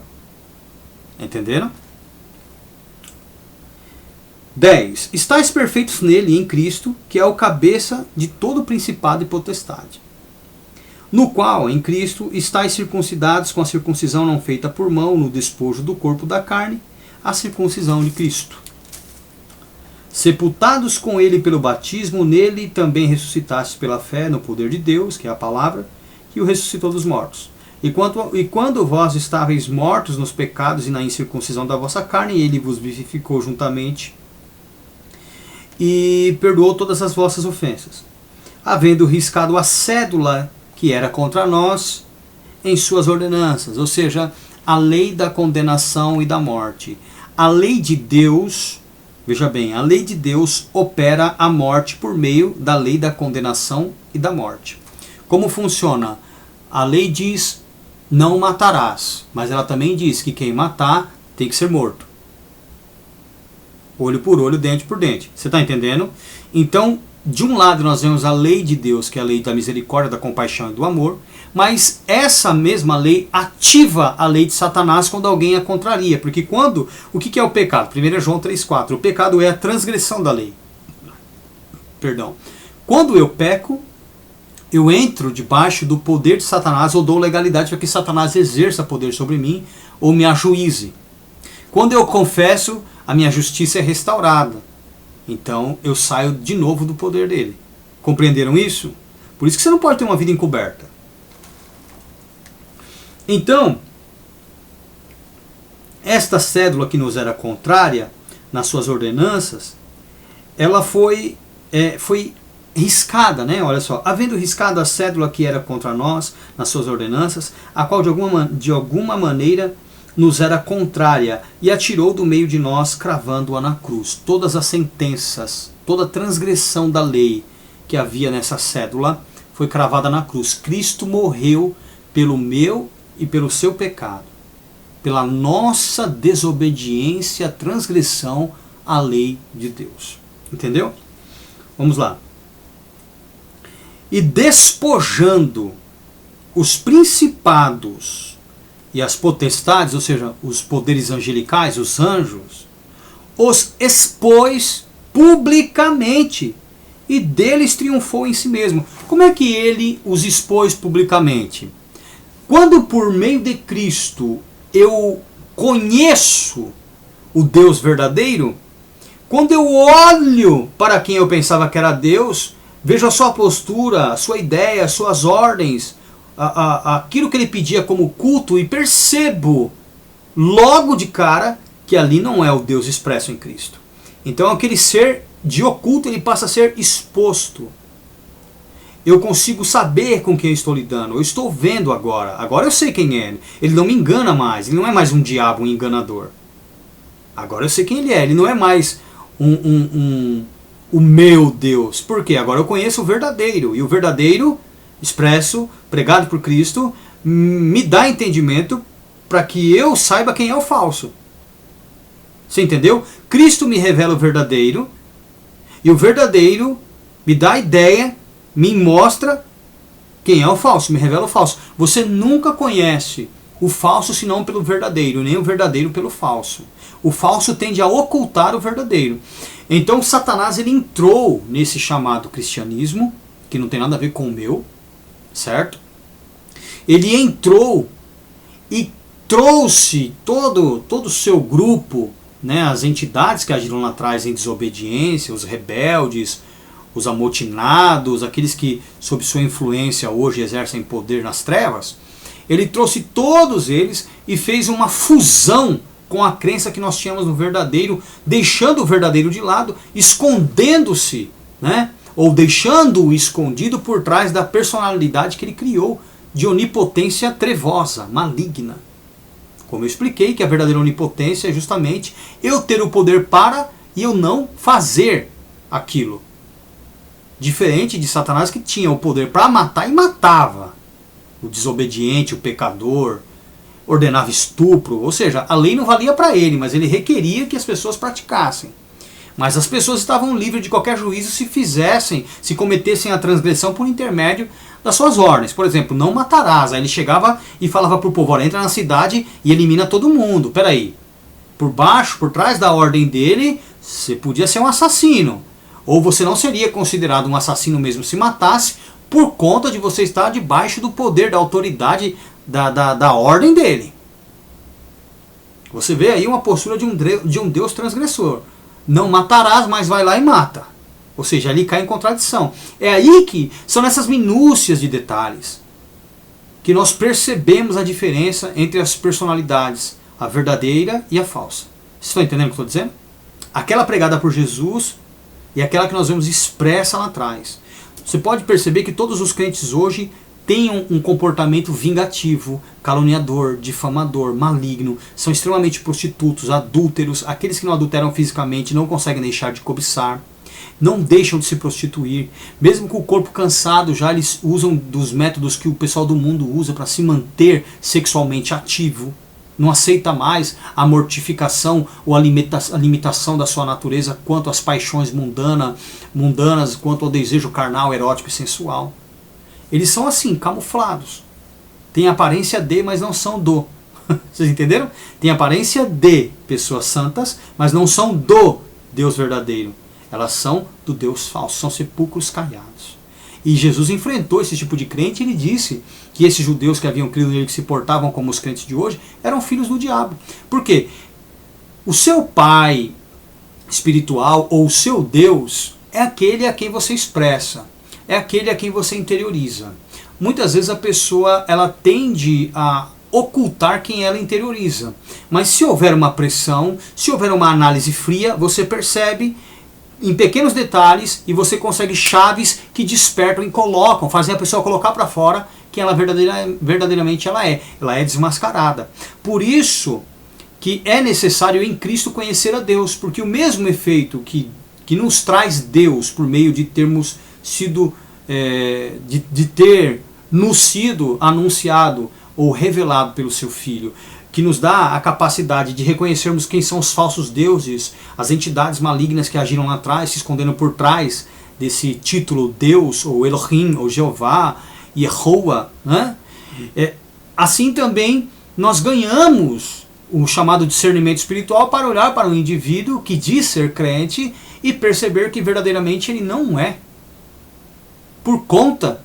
Entenderam? 10. Estais perfeitos nele, em Cristo, que é o cabeça de todo principado e potestade. No qual, em Cristo, estáis circuncidados com a circuncisão não feita por mão, no despojo do corpo da carne, a circuncisão de Cristo. Sepultados com ele pelo batismo, nele também ressuscitastes pela fé no poder de Deus, que é a palavra, que o ressuscitou dos mortos. E quando vós estáveis mortos nos pecados e na incircuncisão da vossa carne, ele vos vivificou juntamente e perdoou todas as vossas ofensas, havendo riscado a cédula que era contra nós em suas ordenanças, ou seja, a lei da condenação e da morte. A lei de Deus, veja bem, a lei de Deus opera a morte por meio da lei da condenação e da morte. Como funciona? A lei diz, não matarás, mas ela também diz que quem matar tem que ser morto. Olho por olho, dente por dente. Você está entendendo? Então, de um lado nós vemos a lei de Deus, que é a lei da misericórdia, da compaixão e do amor, mas essa mesma lei ativa a lei de Satanás quando alguém a contraria. Porque o que é o pecado? 1 João 3,4. O pecado é a transgressão da lei. Perdão. Quando eu peco, eu entro debaixo do poder de Satanás ou dou legalidade para que Satanás exerça poder sobre mim ou me ajuize. Quando eu confesso, a minha justiça é restaurada. Então eu saio de novo do poder dele. Compreenderam isso? Por isso que você não pode ter uma vida encoberta. Então, esta cédula que nos era contrária nas suas ordenanças, ela foi riscada, né? Olha só, havendo riscado a cédula que era contra nós nas suas ordenanças, a qual de alguma maneira nos era contrária, e a tirou do meio de nós, cravando-a na cruz. Todas as sentenças, toda a transgressão da lei que havia nessa cédula foi cravada na cruz. Cristo morreu pelo meu e pelo seu pecado, pela nossa desobediência, transgressão à lei de Deus. Entendeu? Vamos lá. E despojando os principados e as potestades, ou seja, os poderes angelicais, os anjos, os expôs publicamente e deles triunfou em si mesmo. Como é que ele os expôs publicamente? Quando por meio de Cristo eu conheço o Deus verdadeiro, quando eu olho para quem eu pensava que era Deus, vejo a sua postura, a sua ideia, as suas ordens, aquilo que ele pedia como culto, e percebo logo de cara que ali não é o Deus expresso em Cristo. Então aquele ser de oculto, ele passa a ser exposto. Eu consigo saber com quem eu estou lidando. Eu estou vendo agora. Agora eu sei quem é. Ele não me engana mais. Ele não é mais um diabo, um enganador. Agora eu sei quem ele é. Ele não é mais o meu Deus. Por quê? Agora eu conheço o verdadeiro. E o verdadeiro, expresso, pregado por Cristo, me dá entendimento para que eu saiba quem é o falso. Você entendeu? Cristo me revela o verdadeiro. E o verdadeiro me dá a ideia, me mostra quem é o falso, me revela o falso. Você nunca conhece o falso senão pelo verdadeiro, nem o verdadeiro pelo falso. O falso tende a ocultar o verdadeiro. Então Satanás, ele entrou nesse chamado cristianismo, que não tem nada a ver com o meu, certo? Ele entrou e trouxe todo o seu grupo, né, as entidades que agiram lá atrás em desobediência, os rebeldes, os amotinados, aqueles que sob sua influência hoje exercem poder nas trevas, ele trouxe todos eles e fez uma fusão com a crença que nós tínhamos no verdadeiro, deixando o verdadeiro de lado, escondendo-se, né, ou deixando-o escondido por trás da personalidade que ele criou, de onipotência trevosa, maligna. Como eu expliquei, que a verdadeira onipotência é justamente eu ter o poder para e eu não fazer aquilo. Diferente de Satanás, que tinha o poder para matar e matava. O desobediente, o pecador, ordenava estupro, ou seja, a lei não valia para ele, mas ele requeria que as pessoas praticassem. Mas as pessoas estavam livres de qualquer juízo se cometessem a transgressão por intermédio das suas ordens. Por exemplo, não matarás. Aí ele chegava e falava para o povo, olha, entra na cidade e elimina todo mundo. Peraí, por baixo, por trás da ordem dele, você podia ser um assassino. Ou você não seria considerado um assassino mesmo se matasse, por conta de você estar debaixo do poder, da autoridade, da ordem dele. Você vê aí uma postura de um Deus transgressor. Não matarás, mas vai lá e mata. Ou seja, ali cai em contradição. É aí que, são nessas minúcias de detalhes, que nós percebemos a diferença entre as personalidades, a verdadeira e a falsa. Vocês estão entendendo o que eu estou dizendo? Aquela pregada por Jesus e aquela que nós vemos expressa lá atrás. Você pode perceber que todos os crentes hoje têm um comportamento vingativo, caluniador, difamador, maligno, são extremamente prostitutos, adúlteros, aqueles que não adulteram fisicamente não conseguem deixar de cobiçar, não deixam de se prostituir, mesmo com o corpo cansado, já eles usam dos métodos que o pessoal do mundo usa para se manter sexualmente ativo, não aceita mais a mortificação ou a limitação da sua natureza quanto às paixões mundanas, quanto ao desejo carnal, erótico e sensual. Eles são assim, camuflados. Tem aparência de, mas não são do. Vocês entenderam? Tem aparência de pessoas santas, mas não são do Deus verdadeiro. Elas são do Deus falso, são sepulcros caiados. E Jesus enfrentou esse tipo de crente e ele disse que esses judeus que haviam crido nele, que se portavam como os crentes de hoje, eram filhos do diabo. Por quê? O seu pai espiritual ou o seu Deus é aquele a quem você expressa, é aquele a quem você interioriza. Muitas vezes a pessoa ela tende a ocultar quem ela interioriza. Mas se houver uma pressão, se houver uma análise fria, você percebe em pequenos detalhes e você consegue chaves que despertam e colocam, fazem a pessoa colocar para fora quem ela verdadeiramente ela é desmascarada. Por isso que é necessário em Cristo conhecer a Deus, porque o mesmo efeito que nos traz Deus por meio de termos sido, de ter nos sido anunciado ou revelado pelo seu Filho, que nos dá a capacidade de reconhecermos quem são os falsos deuses, as entidades malignas que agiram lá atrás, se escondendo por trás desse título Deus, ou Elohim, ou Jeová, Yehoah, né? Assim também nós ganhamos o chamado discernimento espiritual para olhar para um indivíduo que diz ser crente e perceber que verdadeiramente ele não é, por conta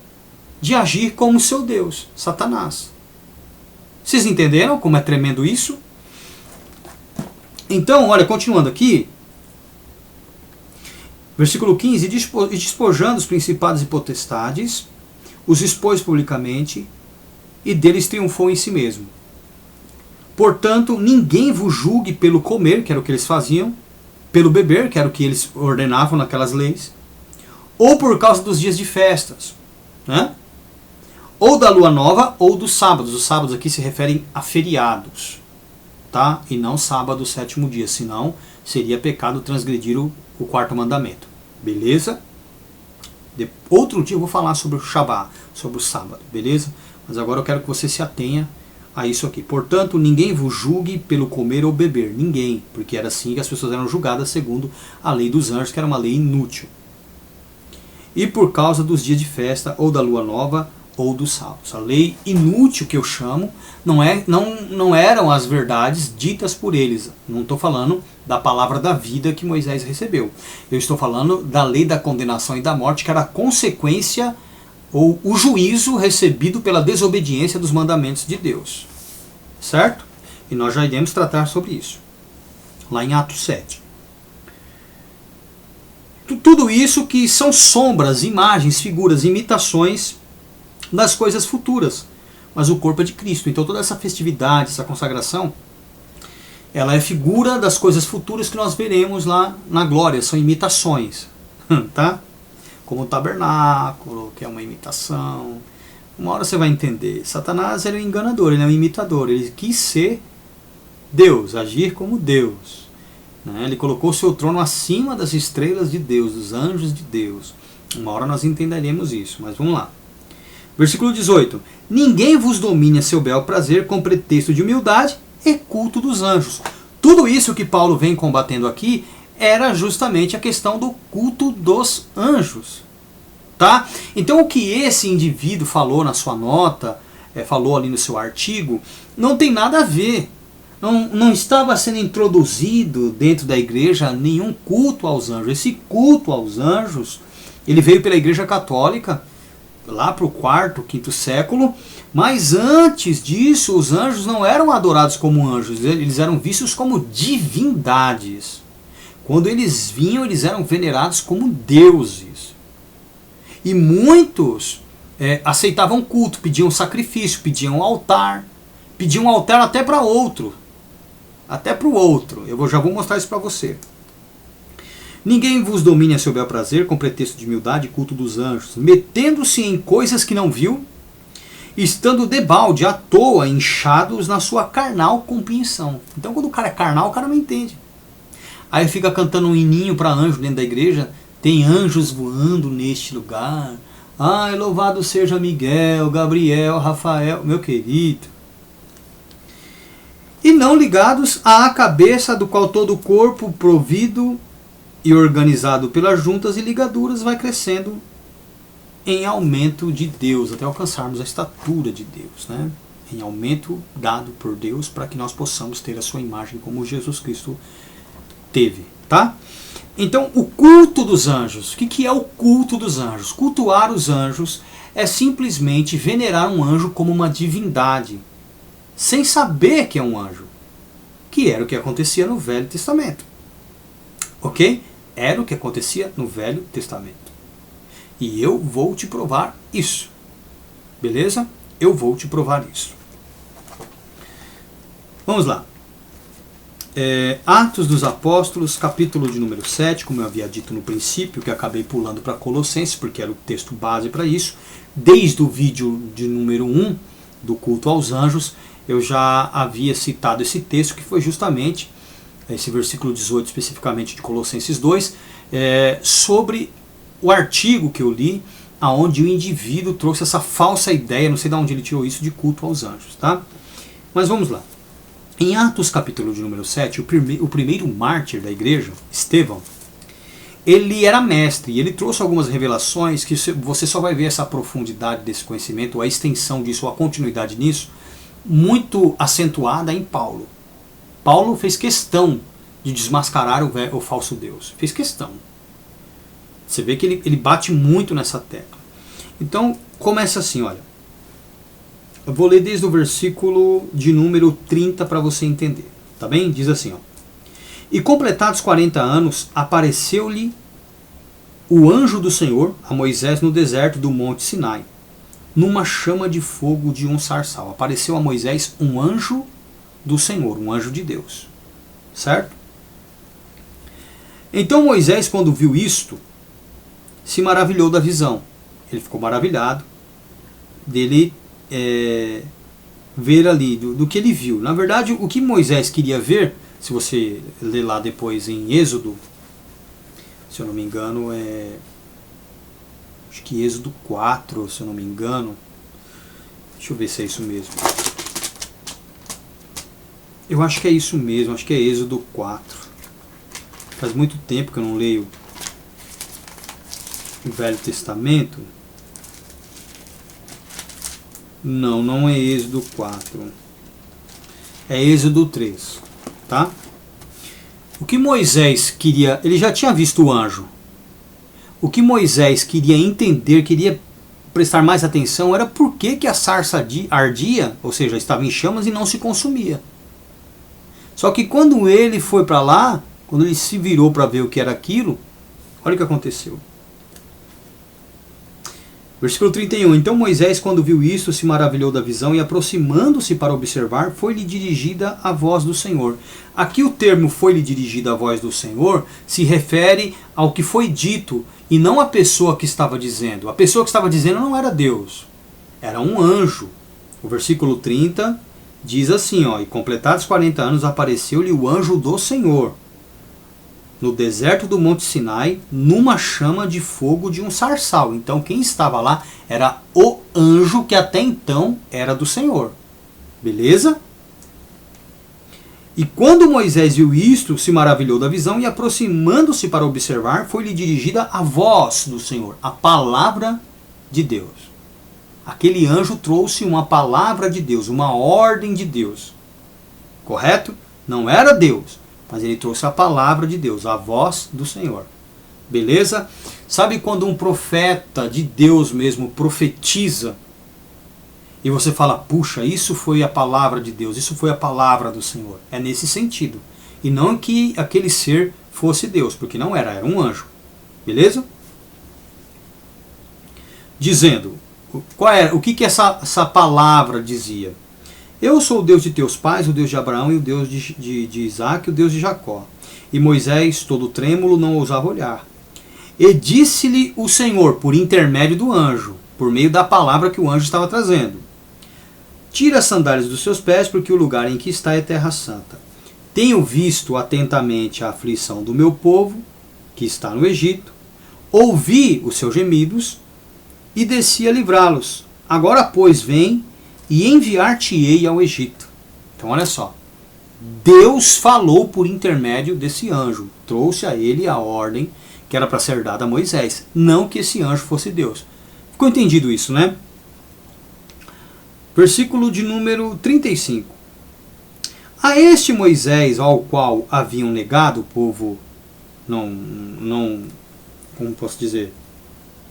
de agir como seu Deus, Satanás. Vocês entenderam como é tremendo isso? Então, olha, continuando aqui, versículo 15, e despojando os principados e potestades, os expôs publicamente, e deles triunfou em si mesmo. Portanto, ninguém vos julgue pelo comer, que era o que eles faziam, pelo beber, que era o que eles ordenavam naquelas leis, ou por causa dos dias de festas, né? Ou da lua nova, ou dos sábados. Os sábados aqui se referem a feriados, tá? E não sábado, sétimo dia, senão seria pecado transgredir o quarto mandamento. Beleza? Outro dia eu vou falar sobre o Shabá, sobre o sábado, beleza? Mas agora eu quero que você se atenha a isso aqui. Portanto, ninguém vos julgue pelo comer ou beber. Ninguém, porque era assim que as pessoas eram julgadas segundo a lei dos anjos, que era uma lei inútil. E por causa dos dias de festa, ou da lua nova, ou dos sábados. A lei inútil que eu chamo não eram as verdades ditas por eles. Não estou falando da palavra da vida que Moisés recebeu. Eu estou falando da lei da condenação e da morte, que era a consequência ou o juízo recebido pela desobediência dos mandamentos de Deus. Certo? E nós já iremos tratar sobre isso. lá em Atos 7. Tudo isso que são sombras, imagens, figuras, imitações das coisas futuras. Mas o corpo é de Cristo. Então toda essa festividade, essa consagração, ela é figura das coisas futuras que nós veremos lá na glória. São imitações. Tá? Como o tabernáculo, que é uma imitação. Uma hora você vai entender. Satanás era um enganador, ele é um imitador. Ele quis ser Deus, agir como Deus. Ele colocou o seu trono acima das estrelas de Deus, dos anjos de Deus. Uma hora nós entenderemos isso, mas vamos lá. Versículo 18. Ninguém vos domine a seu bel prazer com pretexto de humildade e culto dos anjos. Tudo isso que Paulo vem combatendo aqui era justamente a questão do culto dos anjos. Tá? Então o que esse indivíduo falou na sua nota, falou ali no seu artigo, não tem nada a ver. Não estava sendo introduzido dentro da igreja nenhum culto aos anjos. Esse culto aos anjos, ele veio pela Igreja Católica, lá para o quarto, quinto século, mas antes disso os anjos não eram adorados como anjos, eles eram vistos como divindades. Quando eles vinham, eles eram venerados como deuses. E muitos aceitavam culto, pediam sacrifício, pediam altar até para outro. Até para o outro. Eu já vou mostrar isso para você. Ninguém vos domine a seu bel prazer com pretexto de humildade e culto dos anjos, metendo-se em coisas que não viu, estando debalde, à toa, inchados na sua carnal compreensão. Então quando o cara é carnal, o cara não entende. Aí fica cantando um hininho para anjo dentro da igreja, tem anjos voando neste lugar. Ai, louvado seja Miguel, Gabriel, Rafael, meu querido. E não ligados à cabeça, do qual todo o corpo, provido e organizado pelas juntas e ligaduras, vai crescendo em aumento de Deus, até alcançarmos a estatura de Deus, né? Em aumento dado por Deus, para que nós possamos ter a sua imagem como Jesus Cristo teve, tá? Então, o culto dos anjos. O que é o culto dos anjos? Cultuar os anjos é simplesmente venerar um anjo como uma divindade, sem saber que é um anjo, que era o que acontecia no Velho Testamento. Ok? Era o que acontecia no Velho Testamento. E eu vou te provar isso. Beleza? Eu vou te provar isso. Vamos lá. Atos dos Apóstolos, capítulo de número 7, como eu havia dito no princípio, que acabei pulando para Colossenses, porque era o texto base para isso. Desde o vídeo de número 1, do culto aos anjos, eu já havia citado esse texto, que foi justamente esse versículo 18, especificamente de Colossenses 2, sobre o artigo que eu li, aonde o indivíduo trouxe essa falsa ideia, não sei de onde ele tirou isso, de culto aos anjos. Tá? Mas vamos lá. Em Atos capítulo de número 7, o primeiro mártir da igreja, Estevão, ele era mestre e ele trouxe algumas revelações que você só vai ver essa profundidade desse conhecimento, a extensão disso, a continuidade nisso, muito acentuada em Paulo. Paulo fez questão de desmascarar o falso Deus. Fez questão. Você vê que ele bate muito nessa tecla. Então, começa assim, olha. Eu vou ler desde o versículo de número 30 para você entender. Tá bem? Diz assim, ó. E completados 40 anos, apareceu-lhe o anjo do Senhor a Moisés no deserto do monte Sinai, numa chama de fogo de um sarçal. Apareceu a Moisés um anjo do Senhor, um anjo de Deus. Certo? Então Moisés, quando viu isto, se maravilhou da visão. Ele ficou maravilhado dele ver ali, do que ele viu. Na verdade, o que Moisés queria ver, se você ler lá depois em Êxodo, se eu não me engano, acho que Êxodo 4, se eu não me engano. Deixa eu ver se é isso mesmo. Eu acho que é isso mesmo, acho que é Êxodo 4. Faz muito tempo que eu não leio o Velho Testamento. Não, não é Êxodo 4. É Êxodo 3, tá? O que Moisés queria, ele já tinha visto o anjo. O que Moisés queria entender, queria prestar mais atenção, era por que a sarça ardia, ou seja, estava em chamas e não se consumia. Só que quando ele foi para lá, quando ele se virou para ver o que era aquilo, olha o que aconteceu. Versículo 31. Então Moisés, quando viu isto, se maravilhou da visão e, aproximando-se para observar, foi-lhe dirigida a voz do Senhor. Aqui o termo foi-lhe dirigida a voz do Senhor se refere ao que foi dito e não a pessoa que estava dizendo. A pessoa que estava dizendo não era Deus, era um anjo. O versículo 30 diz assim, ó, e completados 40 anos apareceu-lhe o anjo do Senhor no deserto do Monte Sinai, numa chama de fogo de um sarçal. Então quem estava lá era o anjo que até então era do Senhor. Beleza? E quando Moisés viu isto, se maravilhou da visão e, aproximando-se para observar, foi-lhe dirigida a voz do Senhor, a palavra de Deus. Aquele anjo trouxe uma palavra de Deus, uma ordem de Deus. Correto? Não era Deus, mas ele trouxe a palavra de Deus, a voz do Senhor. Beleza? Sabe quando um profeta de Deus mesmo profetiza e você fala, puxa, isso foi a palavra de Deus, isso foi a palavra do Senhor. É nesse sentido. E não que aquele ser fosse Deus, porque não era, era um anjo. Beleza? Dizendo, o que essa palavra dizia? Eu sou o Deus de teus pais, o Deus de Abraão e o Deus de Isaac, o Deus de Jacó. E Moisés, todo trêmulo, não ousava olhar. E disse-lhe o Senhor, por intermédio do anjo, por meio da palavra que o anjo estava trazendo: tira as sandálias dos seus pés, porque o lugar em que está é terra santa. Tenho visto atentamente a aflição do meu povo, que está no Egito, ouvi os seus gemidos, e desci a livrá-los. Agora, pois, vem e enviar-te-ei ao Egito. Então, olha só. Deus falou por intermédio desse anjo. Trouxe a ele a ordem que era para ser dada a Moisés. Não que esse anjo fosse Deus. Ficou entendido isso, né? Versículo de número 35. A este Moisés, ao qual haviam negado, o povo como posso dizer,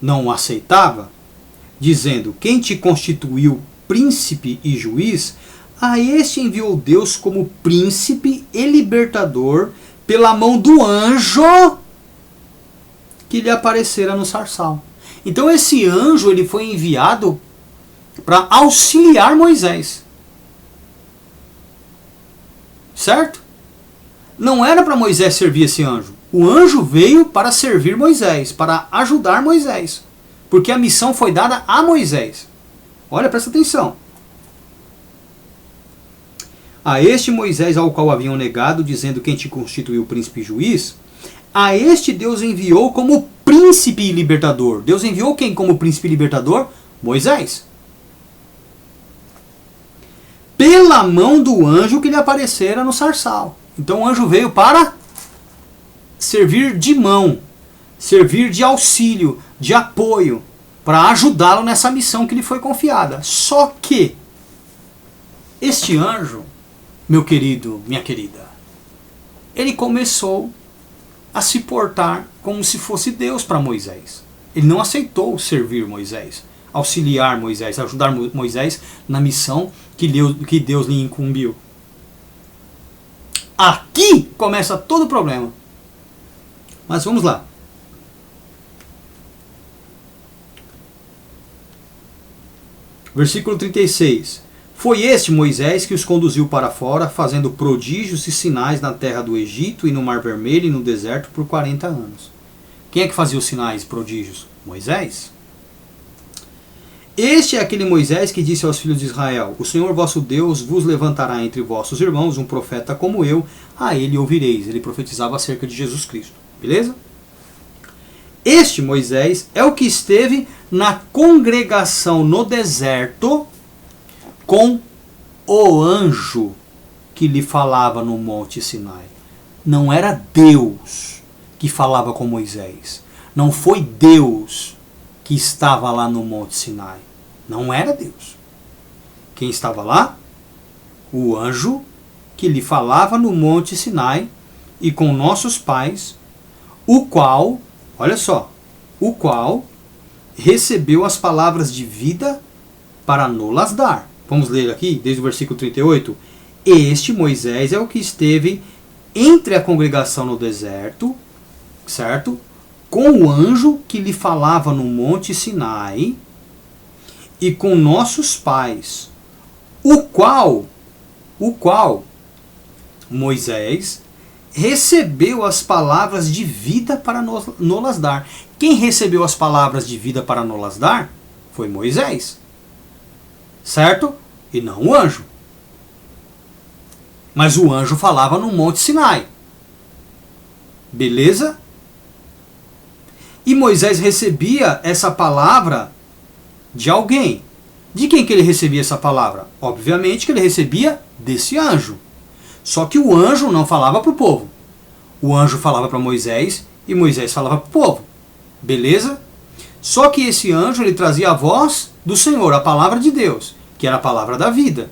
não o aceitava, dizendo, quem te constituiu príncipe e juiz, a este enviou Deus como príncipe e libertador pela mão do anjo que lhe aparecera no sarçal. Então esse anjo ele foi enviado para auxiliar Moisés. Certo? Não era para Moisés servir esse anjo. O anjo veio para servir Moisés, para ajudar Moisés. Porque a missão foi dada a Moisés. Olha, presta atenção. A este Moisés ao qual haviam negado, dizendo, quem te constituiu príncipe e juiz, a este Deus enviou como príncipe e libertador. Deus enviou quem como príncipe e libertador? Moisés. Pela mão do anjo que lhe aparecera no sarçal. Então o anjo veio para servir de mão, servir de auxílio, de apoio, para ajudá-lo nessa missão que lhe foi confiada. Só que este anjo, meu querido, minha querida, ele começou a se portar como se fosse Deus para Moisés. Ele não aceitou servir Moisés, auxiliar Moisés, ajudar Moisés na missão que Deus lhe incumbiu. Aqui começa todo o problema. Mas vamos lá. Versículo 36. Foi este Moisés que os conduziu para fora, fazendo prodígios e sinais na terra do Egito e no Mar Vermelho e no deserto por 40 anos. Quem é que fazia os sinais e prodígios? Moisés. Este é aquele Moisés que disse aos filhos de Israel, o Senhor vosso Deus vos levantará entre vossos irmãos um profeta como eu, a ele ouvireis. Ele profetizava acerca de Jesus Cristo. Beleza? Este Moisés é o que esteve na congregação no deserto com o anjo que lhe falava no Monte Sinai. Não era Deus que falava com Moisés. Não foi Deus que estava lá no Monte Sinai. Não era Deus. Quem estava lá? O anjo que lhe falava no Monte Sinai e com nossos pais, o qual, olha só, o qual recebeu as palavras de vida para nos dar. Vamos ler aqui, desde o versículo 38. Este Moisés é o que esteve entre a congregação no deserto, certo? Com o anjo que lhe falava no monte Sinai e com nossos pais, o qual Moisés recebeu as palavras de vida para nolas dar. Quem recebeu as palavras de vida para nolas dar foi Moisés, certo? E não o anjo. Mas o anjo falava no monte Sinai. Beleza? E Moisés recebia essa palavra de alguém. De quem que ele recebia essa palavra? Obviamente que ele recebia desse anjo. Só que o anjo não falava para o povo. O anjo falava para Moisés e Moisés falava para o povo. Beleza? Só que esse anjo ele trazia a voz do Senhor, a palavra de Deus, que era a palavra da vida.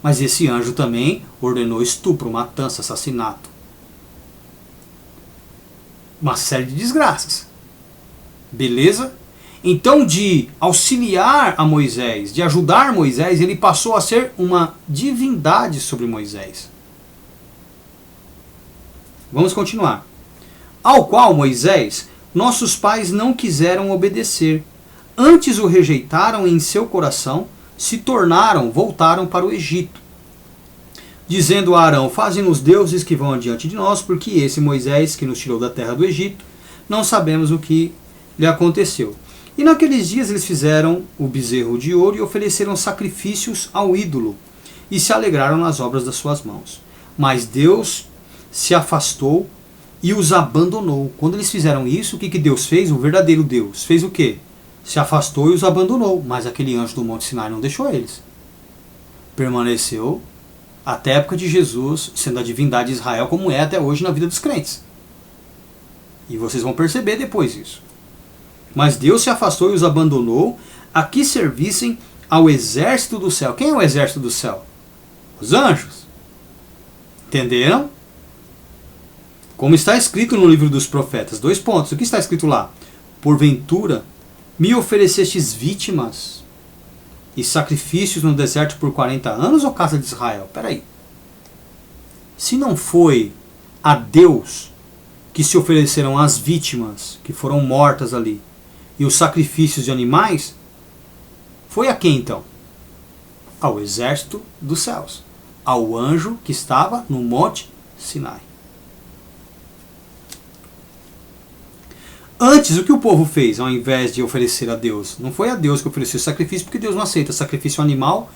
Mas esse anjo também ordenou estupro, matança, assassinato. Uma série de desgraças. Beleza? Então, de auxiliar a Moisés, de ajudar Moisés, ele passou a ser uma divindade sobre Moisés. Vamos continuar. Ao qual Moisés, nossos pais não quiseram obedecer. Antes o rejeitaram em seu coração, voltaram para o Egito. Dizendo a Arão, faze-nos deuses que vão adiante de nós, porque esse Moisés que nos tirou da terra do Egito, não sabemos o que lhe aconteceu. E naqueles dias eles fizeram o bezerro de ouro e ofereceram sacrifícios ao ídolo, e se alegraram nas obras das suas mãos. Mas Deus se afastou e os abandonou. Quando eles fizeram isso, o que Deus fez? O verdadeiro Deus fez o quê? Se afastou e os abandonou. Mas aquele anjo do Monte Sinai não deixou eles. Permaneceu até a época de Jesus, sendo a divindade de Israel como é até hoje na vida dos crentes. E vocês vão perceber depois isso. Mas Deus se afastou e os abandonou a que servissem ao exército do céu. Quem é o exército do céu? Os anjos. Entenderam? Como está escrito no livro dos profetas. 2 pontos. O que está escrito lá? Porventura, me oferecestes vítimas e sacrifícios no deserto por 40 anos, ou casa de Israel? Espera aí. Se não foi a Deus que se ofereceram as vítimas que foram mortas ali e os sacrifícios de animais, foi a quem então? Ao exército dos céus. Ao anjo que estava no monte Sinai. Antes, o que o povo fez ao invés de oferecer a Deus? Não foi a Deus que ofereceu sacrifício, porque Deus não aceita sacrifício animal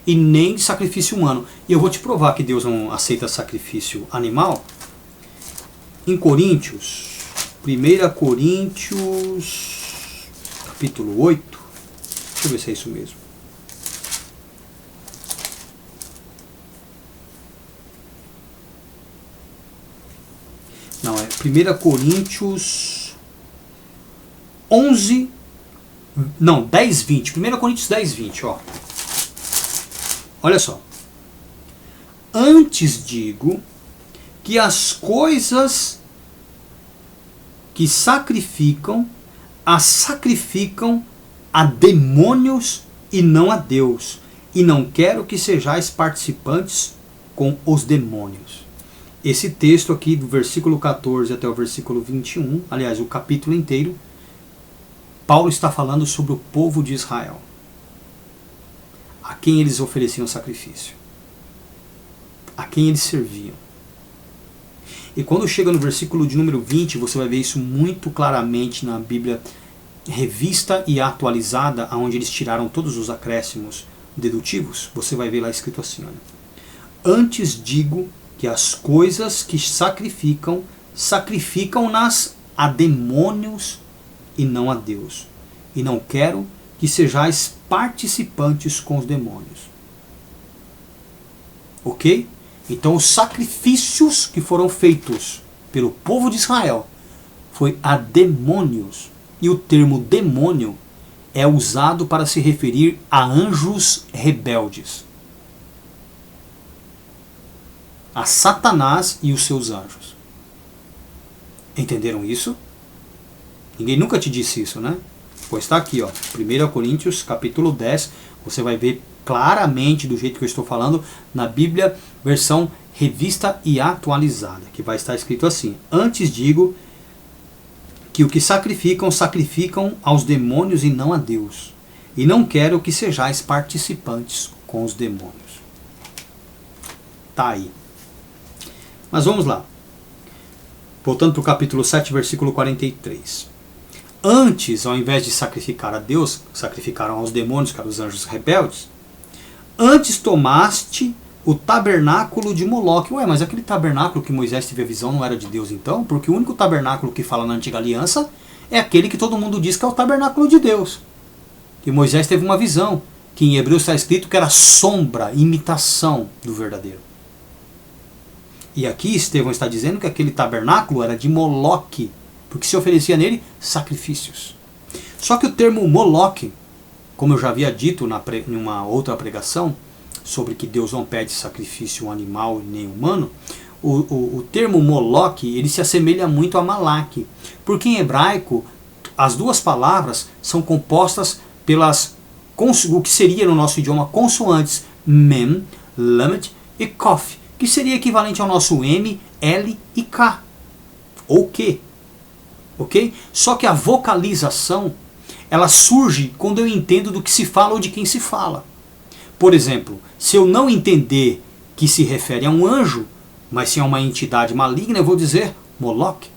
e nem sacrifício humano. E eu vou te provar que Deus não aceita sacrifício animal. Em Coríntios, 1 Coríntios, capítulo 8. Deixa eu ver se é isso mesmo. Não, é 1 Coríntios 11, não, 10, 20. 1 Coríntios 10, 20, ó. Olha só. Antes digo que as coisas que sacrificam, as sacrificam a demônios e não a Deus. E não quero que sejais participantes com os demônios. Esse texto aqui, do versículo 14 até o versículo 21, aliás, o capítulo inteiro, Paulo está falando sobre o povo de Israel, a quem eles ofereciam sacrifício, a quem eles serviam. E quando chega no versículo de número 20, você vai ver isso muito claramente na Bíblia revista e atualizada, onde eles tiraram todos os acréscimos dedutivos. Você vai ver lá escrito assim, olha. Antes digo que as coisas que sacrificam, sacrificam-nas a demônios e não a Deus. E não quero que sejais participantes com os demônios. Ok? Então os sacrifícios que foram feitos pelo povo de Israel foi a demônios. E o termo demônio é usado para se referir a anjos rebeldes. A Satanás e os seus anjos. Entenderam isso? Ninguém nunca te disse isso, né? Pois está aqui, ó, 1 Coríntios, capítulo 10, você vai ver claramente do jeito que eu estou falando na Bíblia, versão revista e atualizada, que vai estar escrito assim: antes digo que o que sacrificam, sacrificam aos demônios e não a Deus. E não quero que sejais participantes com os demônios. Tá aí. Mas vamos lá. Voltando para o capítulo 7, versículo 43. Antes, ao invés de sacrificar a Deus, sacrificaram aos demônios, que eram os anjos rebeldes. Antes tomaste o tabernáculo de Moloque. Ué, mas aquele tabernáculo que Moisés teve a visão não era de Deus então? Porque o único tabernáculo que fala na antiga aliança é aquele que todo mundo diz que é o tabernáculo de Deus. E Moisés teve uma visão, que em Hebreus está escrito que era sombra, imitação do verdadeiro. E aqui Estevão está dizendo que aquele tabernáculo era de Moloque, porque se oferecia nele sacrifícios. Só que o termo Moloque, como eu já havia dito em uma outra pregação, sobre que Deus não pede sacrifício animal nem humano, o termo Moloque, ele se assemelha muito a Malaque, porque em hebraico as duas palavras são compostas pelas, o que seria no nosso idioma, consoantes Mem, Lamed e Kof, que seria equivalente ao nosso M, L e K, ou Q. Ok? Só que a vocalização, ela surge quando eu entendo do que se fala ou de quem se fala. Por exemplo, se eu não entender que se refere a um anjo, mas sim a uma entidade maligna, eu vou dizer Moloque,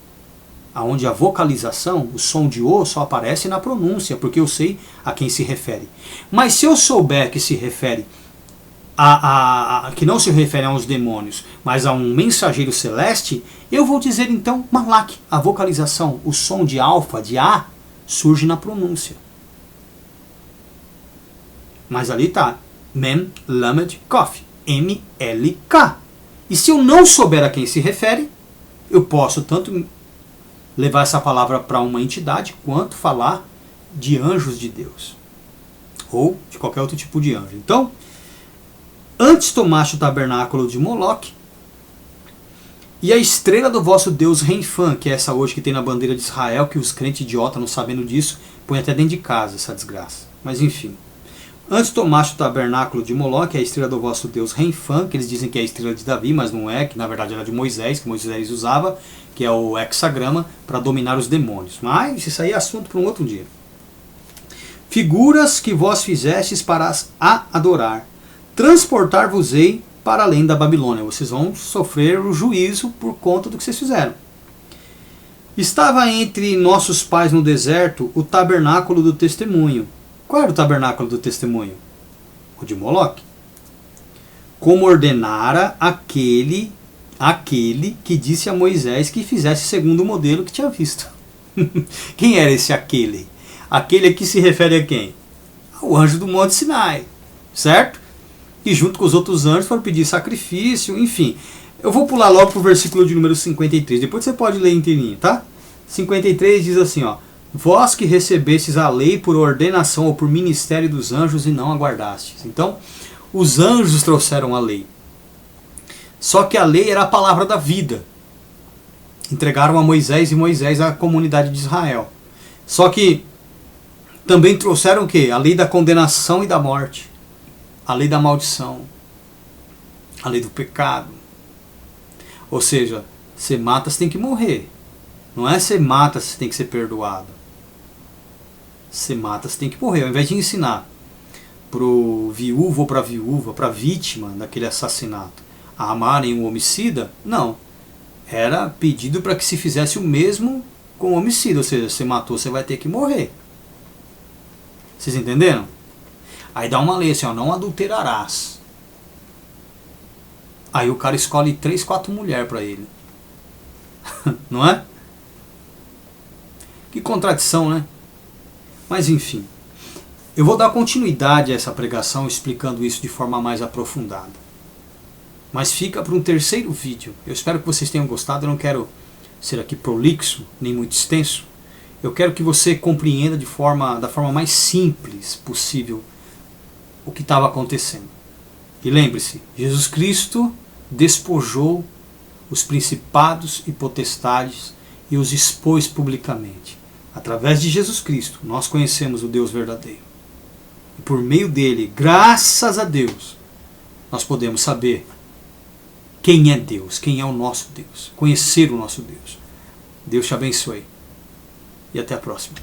aonde a vocalização, o som de O, só aparece na pronúncia, porque eu sei a quem se refere. Mas se eu souber que se refere que não se refere aos demônios, mas a um mensageiro celeste, eu vou dizer então Malak. A vocalização, o som de alfa, de A, surge na pronúncia. Mas ali está Mem, Lamed, Kof, M-L-K. E se eu não souber a quem se refere, eu posso tanto levar essa palavra para uma entidade, quanto falar de anjos de Deus. Ou de qualquer outro tipo de anjo. Então, antes tomaste o tabernáculo de Moloque, e a estrela do vosso Deus Renfã, que é essa hoje que tem na bandeira de Israel, que os crentes idiotas, não sabendo disso, põem até dentro de casa essa desgraça. Mas enfim. Antes tomaste o tabernáculo de Moloque, a estrela do vosso Deus Renfã, que eles dizem que é a estrela de Davi, mas não é, que na verdade era de Moisés, que Moisés usava, que é o hexagrama, para dominar os demônios. Mas isso aí é assunto para um outro dia. Figuras que vós fizestes para a adorar, transportar-vos-ei para além da Babilônia. Vocês vão sofrer o juízo por conta do que vocês fizeram. Estava entre nossos pais no deserto o tabernáculo do testemunho. Qual era o tabernáculo do testemunho? O de Moloque. Como ordenara aquele que disse a Moisés que fizesse segundo o modelo que tinha visto. Quem era esse aquele? Aquele aqui se refere a quem? Ao anjo do Monte Sinai, certo? E junto com os outros anjos foram pedir sacrifício, enfim. Eu vou pular logo para o versículo de número 53, depois você pode ler inteirinho, tá? 53 diz assim, ó: vós que recebestes a lei por ordenação ou por ministério dos anjos e não aguardastes. Então, os anjos trouxeram a lei. Só que a lei era a palavra da vida. Entregaram a Moisés e Moisés à comunidade de Israel. Só que também trouxeram o quê? A lei da condenação e da morte. A lei da maldição. A lei do pecado. Ou seja, você mata, você tem que morrer. Não é você mata, você tem que ser perdoado. Você mata, você tem que morrer. Ao invés de ensinar pro viúvo ou para a viúva, para a vítima daquele assassinato, a amarem o homicida, não. Era pedido para que se fizesse o mesmo com o homicida. Ou seja, você matou, você vai ter que morrer. Vocês entenderam? Aí dá uma lei assim, ó: não adulterarás. Aí o cara escolhe 3, 4 mulheres para ele. Não é? Que contradição, né? Mas enfim. Eu vou dar continuidade a essa pregação explicando isso de forma mais aprofundada. Mas fica para um terceiro vídeo. Eu espero que vocês tenham gostado. Eu não quero ser aqui prolixo, nem muito extenso. Eu quero que você compreenda da forma mais simples possível o que estava acontecendo. E lembre-se, Jesus Cristo despojou os principados e potestades e os expôs publicamente. Através de Jesus Cristo, nós conhecemos o Deus verdadeiro. E por meio dele, graças a Deus, nós podemos saber quem é Deus, quem é o nosso Deus, conhecer o nosso Deus. Deus te abençoe e até a próxima.